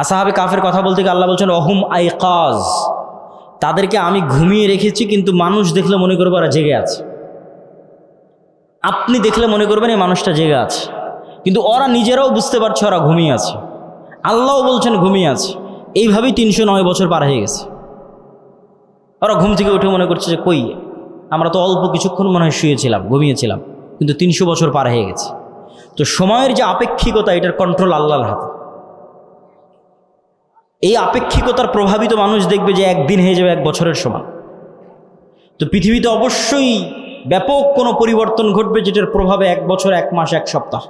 আসহাবে কাহাফের কথা বলতে গিয়ে আল্লাহ বলছেন অহুম আইকাজ, তাদেরকে আমি ঘুমিয়ে রেখেছি, কিন্তু মানুষ দেখলে মনে করবে ওরা জেগে আছে। আপনি দেখলে মনে করবেন এই মানুষটা জেগে আছে, কিন্তু ওরা নিজেরাও বুঝতে পারছে ওরা ঘুমিয়ে আছে, আল্লাহও বলছেন ঘুমিয়ে আছে। এইভাবেই 309 বছর পার হয়ে গেছে। ওরা ঘুম থেকে উঠে মনে করছে যে কই, আমরা তো অল্প কিছুক্ষণ মনে হয় শুয়েছিলাম, ঘুমিয়েছিলাম, কিন্তু 300 বছর পার হয়ে গেছে। তো সময়ের যে আপেক্ষিকতা, এটার কন্ট্রোল আল্লাহর হাতে। এই আপেক্ষিকতার প্রভাবিত মানুষ দেখবে যে একদিন হয়ে যাবে 1 বছরের সমান। তো পৃথিবীতে অবশ্যই ব্যাপক কোনো পরিবর্তন ঘটবে, যেটার প্রভাবে 1 বছর, 1 মাস, 1 সপ্তাহ,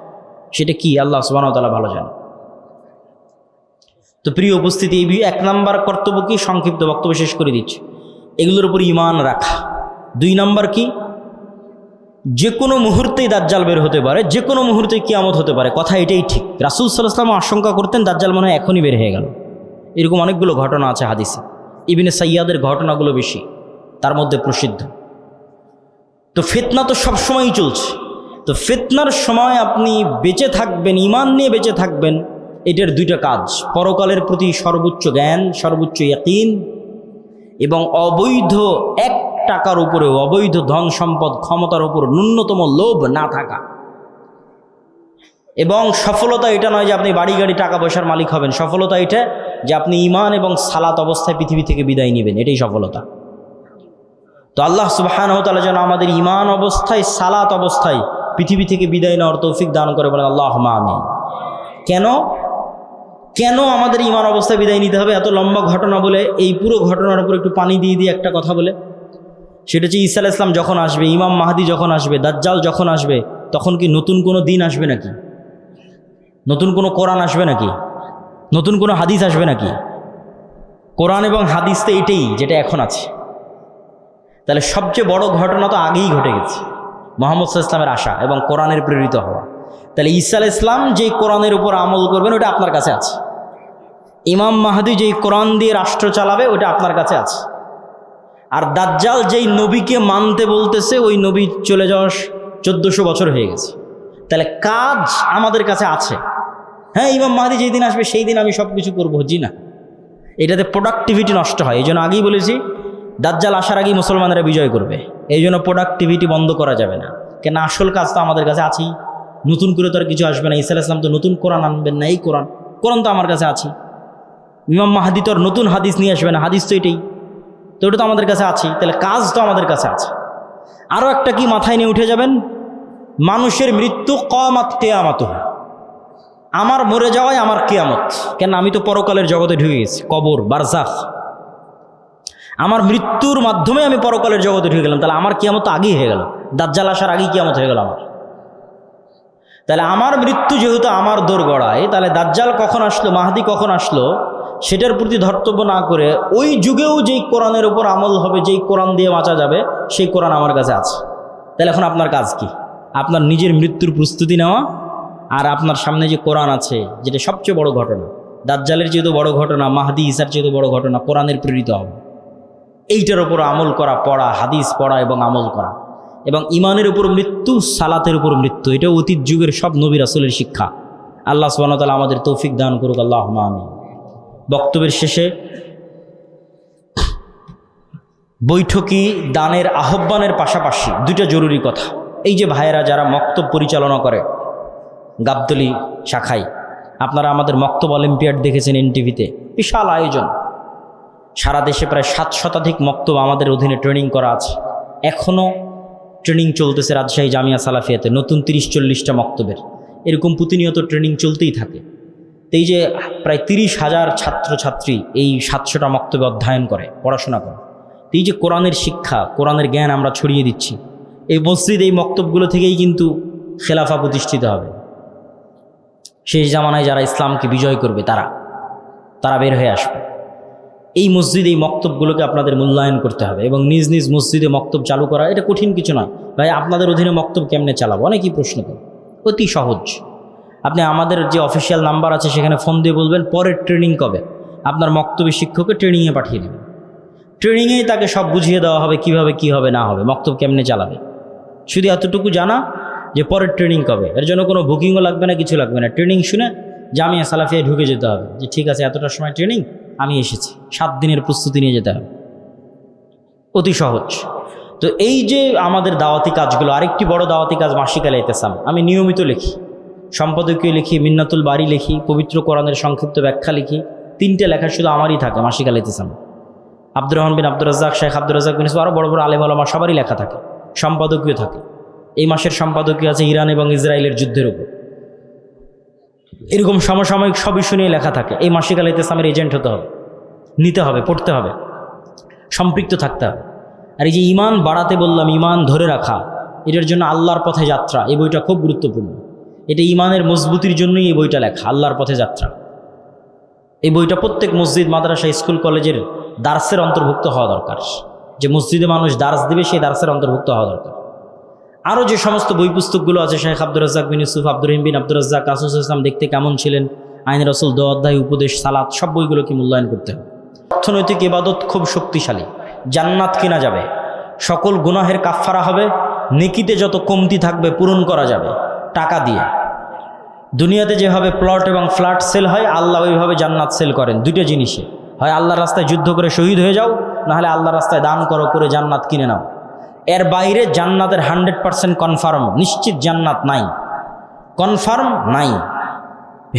সেটা কি আল্লাহ সুবহানাহু ওয়া তাআলা ভালো জানেন। তো প্রিয় উপস্থিতি, এই 1 নাম্বার কর্তব্য কি, সংক্ষিপ্ত বক্তব্য শেষ করে দিচ্ছি। এগুলোর উপর ঈমান রাখা। 2 নাম্বার কি, যে কোনো মুহূর্তেই দাজ্জাল বের হতে পারে, যে কোনো মুহূর্তে কিয়ামত হতে পারে। কথা এটাই ঠিক। রাসূল সাল্লাল্লাহু আলাইহি ওয়াসাল্লাম আশঙ্কা করতেন দাজ্জাল মনে হয় এখনই বের হয়ে গেল। এরকম অনেকগুলো ঘটনা আছে হাদিসে। ইবনে সাইয়াদের ঘটনাগুলো বেশি, তার মধ্যে প্রসিদ্ধ। তো ফিতনা তো সবসময়ই চলছে। তো ফিতনার সময় আপনি বেঁচে থাকবেন, ঈমান নিয়ে বেঁচে থাকবেন, এটার 2টা কাজ: পরকালের প্রতি সর্বোচ্চ জ্ঞান, সর্বোচ্চ ইয়াকিন, এবং অবৈধ 1 টাকার উপরেও, অবৈধ ধন সম্পদ ক্ষমতার উপর ন্যূনতম লোভ না থাকা। এবং সফলতা এটা নয় যে আপনি বাড়ি গাড়ি টাকা পয়সার মালিক হবেন। সফলতা এটা যে আপনি ঈমান এবং সালাত অবস্থায় পৃথিবী থেকে বিদায় নেবেন, এটাই সফলতা। তো আল্লাহ সুবহানাহু ওয়া তাআলা যেন আমাদের ঈমান অবস্থায়, সালাত অবস্থায় পৃথিবী থেকে বিদায় নেওয়ার তৌফিক দান করে, বলেন আল্লাহুম্মা আমিন। কেন আমাদের ঈমান অবস্থায় বিদায় নিতে হবে? এত লম্বা ঘটনা বলে এই পুরো ঘটনার উপর একটু পানি দিয়ে একটা কথা বলে, সেটা হচ্ছে ঈসা আলাইহিস সালাম যখন আসবে, ইমাম মাহদি যখন আসবে, দাজ্জাল যখন আসবে, তখন কি নতুন কোনো দিন আসবে নাকি? নতুন কোনো কোরআন আসবে নাকি? নতুন কোনো হাদিস আসবে নাকি? কোরআন এবং হাদিস তো এটাই যেটা এখন আছে। তাহলে সবচেয়ে বড় ঘটনা তো আগেই ঘটে গেছে, মুহাম্মদ সাল্লাল্লাহু আলাইহি ওয়াসাল্লামের আসা এবং কোরআনের প্রেরিত হওয়া। তাহলে ঈসা আলাইহিস সালাম যেই কোরআনের উপর আমল করবেন ওটা আপনার কাছে আছে। ইমাম মাহদি যেই কোরআন দিয়ে রাষ্ট্র চালাবে ওটা আপনার কাছে আছে। আর দাজ্জাল যেই নবীকে মানতে বলতেছে ওই নবী চলে যাওয়ার 1400 বছর হয়ে গেছে। তাহলে কাজ আমাদের কাছে আছে। হ্যাঁ, ইমাম মাহদি যেই দিন আসবে সেই দিন আমি সব কিছু করবো, জি না, এটাতে প্রোডাক্টিভিটি নষ্ট হয়। এই জন্য আগেই বলেছি দাজ্জাল আসার আগেই মুসলমানেরা বিজয় করবে। এই জন্য প্রোডাক্টিভিটি বন্ধ করা যাবে না, কেন আসল কাজ তো আমাদের কাছে আছেই। নতুন করে তো আর কিছু আসবে না। ঈসা আলাইহিস সালাম তো নতুন কোরআন আনবেন না, এই কোরআন তো আমার কাছে আছে। ইমাম মাহদি তো আর নতুন হাদিস নিয়ে আসবে না, হাদিস তো এটাই, তো ওটা তো আমাদের কাছে আছেই। তাহলে কাজ তো আমাদের কাছে আছে। আরও একটা কি মাথায় নিয়ে উঠে যাবেন, মানুষের মৃত্যু কিয়ামত, আমার মরে যাওয়াই আমার কিয়ামত। কেন? আমি তো পরকালের জগতে ঢুকে গেছি, কবর, বারজাখ। আমার মৃত্যুর মাধ্যমে আমি পরকালের জগতে ঢুকে গেলাম, তাহলে আমার কিয়ামত তো আগেই হয়ে গেল। দাজ্জাল আসার আগেই কিয়ামত হয়ে গেল আমার। তাহলে আমার মৃত্যু যেহেতু আমার দোরগড়ায়, তাহলে দাজ্জাল কখন আসলো, মাহদি কখন আসলো, সেটার প্রতি ধর্তব্য না করে ওই যুগেও যেই কোরআনের উপর আমল হবে, যেই কোরআন দিয়ে বাঁচা যাবে, সেই কোরআন আমার কাছে আছে। তাহলে এখন আপনার কাজ কি? আপনার নিজের মৃত্যুর প্রস্তুতি নেওয়া, আর আপনার সামনে যে কোরআন আছে, যেটা সবচেয়ে বড় ঘটনা, দাজ্জালের যেহেতু বড় ঘটনা, মাহদি ঈসার যেহেতু বড় ঘটনা, কোরআনের প্রেরিত হবে, এইটার উপর আমল করা, পড়া, হাদিস পড়া এবং আমল করা। এবং ইমানের উপর মৃত্যু, সালাতের উপর মৃত্যু, এটা অতীত যুগের সব নবী রাসূলের শিক্ষা। আল্লাহ সুবহানাহু ওয়া তাআলা আমাদের তৌফিক দান করুক, আল্লাহুম্মা আমিন। বক্তব্যের শেষে বৈঠকি দানের আহ্বানের পাশাপাশি 2টা জরুরি কথা। এই যে ভাইয়েরা যারা মক্তব পরিচালনা করে গাবতলী শাখায়, আপনারা আমাদের মক্তব অলিম্পিয়াড দেখেছেন এনটিভিতে, বিশাল আয়োজন। সারা দেশে প্রায় 7 শতাধিক মক্তব আমাদের অধীনে ট্রেনিং করা আছে। এখনও ট্রেনিং চলতেছে রাজশাহী জামিয়া সালাফিয়াতে, নতুন 30-40টা মক্তবের। এরকম প্রতিনিয়ত ট্রেনিং চলতেই থাকে। তো এই যে প্রায় 30,000 ছাত্রছাত্রী এই 700টা মক্তবে অধ্যয়ন করে, পড়াশোনা করে। তো এই যে কোরআনের শিক্ষা, কোরআনের জ্ঞান আমরা ছড়িয়ে দিচ্ছি, এই মসজিদ, এই মক্তবগুলো থেকেই কিন্তু খেলাফা প্রতিষ্ঠিত হবে। শেষ জামানায় যারা ইসলামকে বিজয় করবে তারা বের হয়ে আসবে। এই মসজিদ, এই মক্তবগুলোকে আপনাদের মূল্যায়ন করতে হবে এবং নিজ নিজ মসজিদে মক্তব চালু করা এটা কঠিন কিছু নয়। ভাই, আপনাদের অধীনে মক্তব কেমনে চালাবো? অনেকেই প্রশ্ন করে। অতি সহজ। আপনি আমাদের যে অফিসিয়াল নাম্বার আছে সেখানে ফোন দিয়ে বলবেন পরের ট্রেনিং কবে, আপনার মক্তবের শিক্ষককে ট্রেনিংয়ে পাঠিয়ে দেবেন। ট্রেনিংয়েই তাকে সব বুঝিয়ে দেওয়া হবে কিভাবে কী হবে না হবে, মক্তব কেমনে চালাবে। শুধু এতটুকু জানা যে পরের ট্রেনিং কবে, এর জন্য কোনো বুকিংও লাগবে না, কিছু লাগবে না। ট্রেনিং শুনে জামিয়া সালাফিয়ায় ঢুকে যেতে হবে যে ঠিক আছে, এতটার সময় ট্রেনিং, আমি এসেছি। 7 দিনের প্রস্তুতি নিয়ে যেতে হবে, অতি সহজ। তো এই যে আমাদের দাওয়াতি কাজগুলো, আরেকটি বড় দাওয়াতি কাজ মাসিক আল ইতিসাম। আমি নিয়মিত লিখি, সম্পাদকীয় লিখি, মিন্নাতুল বাড়ি লিখি, পবিত্র কোরআনের সংক্ষিপ্ত ব্যাখ্যা লিখি। 3টে লেখা শুধু আমারই থাকে মাসিক আল ইতিসাম। আব্দুর রহমান বিন আব্দুর রাজ্জাক, শেখ আব্দুর রাজ্জাক বিন ইউসুফ, আরও বড় বড় আলেম ওলামা সবারই লেখা থাকে, সম্পাদকীয় থাকে। এই মাসের সম্পাদকীয় আছে ইরান এবং ইসরায়েলের যুদ্ধের উপর। এরকম সমসাময়িক সব ইস্যু নিয়ে লেখা থাকে। এই মাসিক আল ইতিসামের এজেন্ট হতে হবে, নিতে হবে, পড়তে হবে, সম্পৃক্ত থাকতে হবে। আর এই যে ইমান বাড়াতে বললাম, ইমান ধরে রাখা, এটার জন্য আল্লাহর পথে যাত্রা, এই বইটা খুব গুরুত্বপূর্ণ। এটা ইমানের মজবুতির জন্যই এই বইটা লেখা, আল্লাহর পথে যাত্রা। এই বইটা প্রত্যেক মসজিদ, মাদ্রাসা, স্কুল, কলেজের দার্সের অন্তর্ভুক্ত হওয়া দরকার, যে মসজিদে মানুষ দার্স দিবে সেই দার্সের অন্তর্ভুক্ত হওয়া দরকার। আরও যে সমস্ত বই পুস্তকগুলো আছে, শেখ আব্দুর রাজ্জাক বিন ইউসুফ, আব্দুর রহিম বিন আব্দুর রাজ্জাক, কাসুস ইসলাম দেখতে কেমন ছিলেন, আইন রসুল, দোয়া অধ্যায়, উপদেশ, সালাত, সব বইগুলোকে মূল্যায়ন করতে হবে। অর্থনৈতিক ইবাদত খুব শক্তিশালী, জান্নাত কিনা যাবে, সকল গুনাহের কাফফারা হবে, নেকিতে যত কমতি থাকবে পূরণ করা যাবে টাকা দিয়ে। দুনিয়াতে যেভাবে প্লট এবং ফ্ল্যাট সেল হয়, আল্লাহ ওইভাবে জান্নাত সেল করেন। দুটো জিনিসে, হয় আল্লাহর রাস্তায় যুদ্ধ করে শহীদ হয়ে যাও, নাহলে আল্লাহর রাস্তায় দান করো, করে জান্নাত কিনে নাও। এর বাইরে জান্নাতের 100% কনফার্ম, নিশ্চিত জান্নাত নাই, কনফার্ম নাই।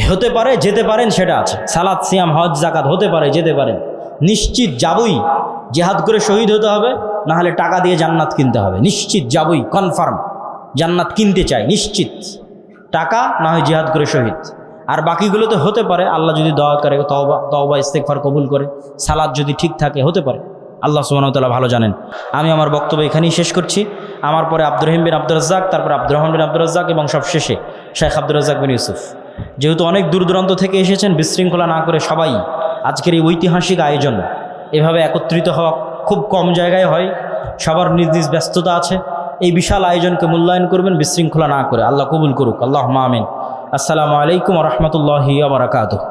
হতে পারে, যেতে পারেন, সেটা আছে। সালাত, সিয়াম, হজ, জাকাত হতে পারে, যেতে পারেন, নিশ্চিত যাবই। জিহাদ করে শহীদ হতে হবে, নাহলে টাকা দিয়ে জান্নাত কিনতে হবে। নিশ্চিত যাবই, কনফার্ম জান্নাত কিনতে চাই, নিশ্চিত। টাকা না হয় জিহাদ করে শহীদ। আর বাকিগুলোতে হতে পারে আল্লাহ যদি দোয়া করে, তওবা ইস্তেগফার কবুল করে, সালাত যদি ঠিক থাকে, হতে পারে। আল্লাহ সুবহানাহু ওয়া তাআলা ভালো জানেন। আমি আমার বক্তব্য এখানেই শেষ করছি। আমার পরে আব্দুর রহিম বিন আব্দুর রাজ্জাক, তারপর আব্দুর রহমান বিন আব্দুর রাজ্জাক, এবং সবশেষে শেখ আব্দুর রাজ্জাক বিন ইউসুফ। যেহেতু অনেক দূর দূরান্ত থেকে এসেছেন, বিশৃঙ্খলা না করে সবাই আজকের এই ঐতিহাসিক আয়োজন, এভাবে একত্রিত হওয়া খুব কম জায়গায় হয়, সবার নিজ নিজ ব্যস্ততা আছে। এই বিশাল আয়োজনকে মূল্যায়ন করবেন বিশৃঙ্খলা না করে। আল্লাহ কবুল করুক, আল্লাহুম্মা আমিন। আসসালামু আলাইকুম ওয়া রাহমাতুল্লাহি ওয়া বারাকাতুহু।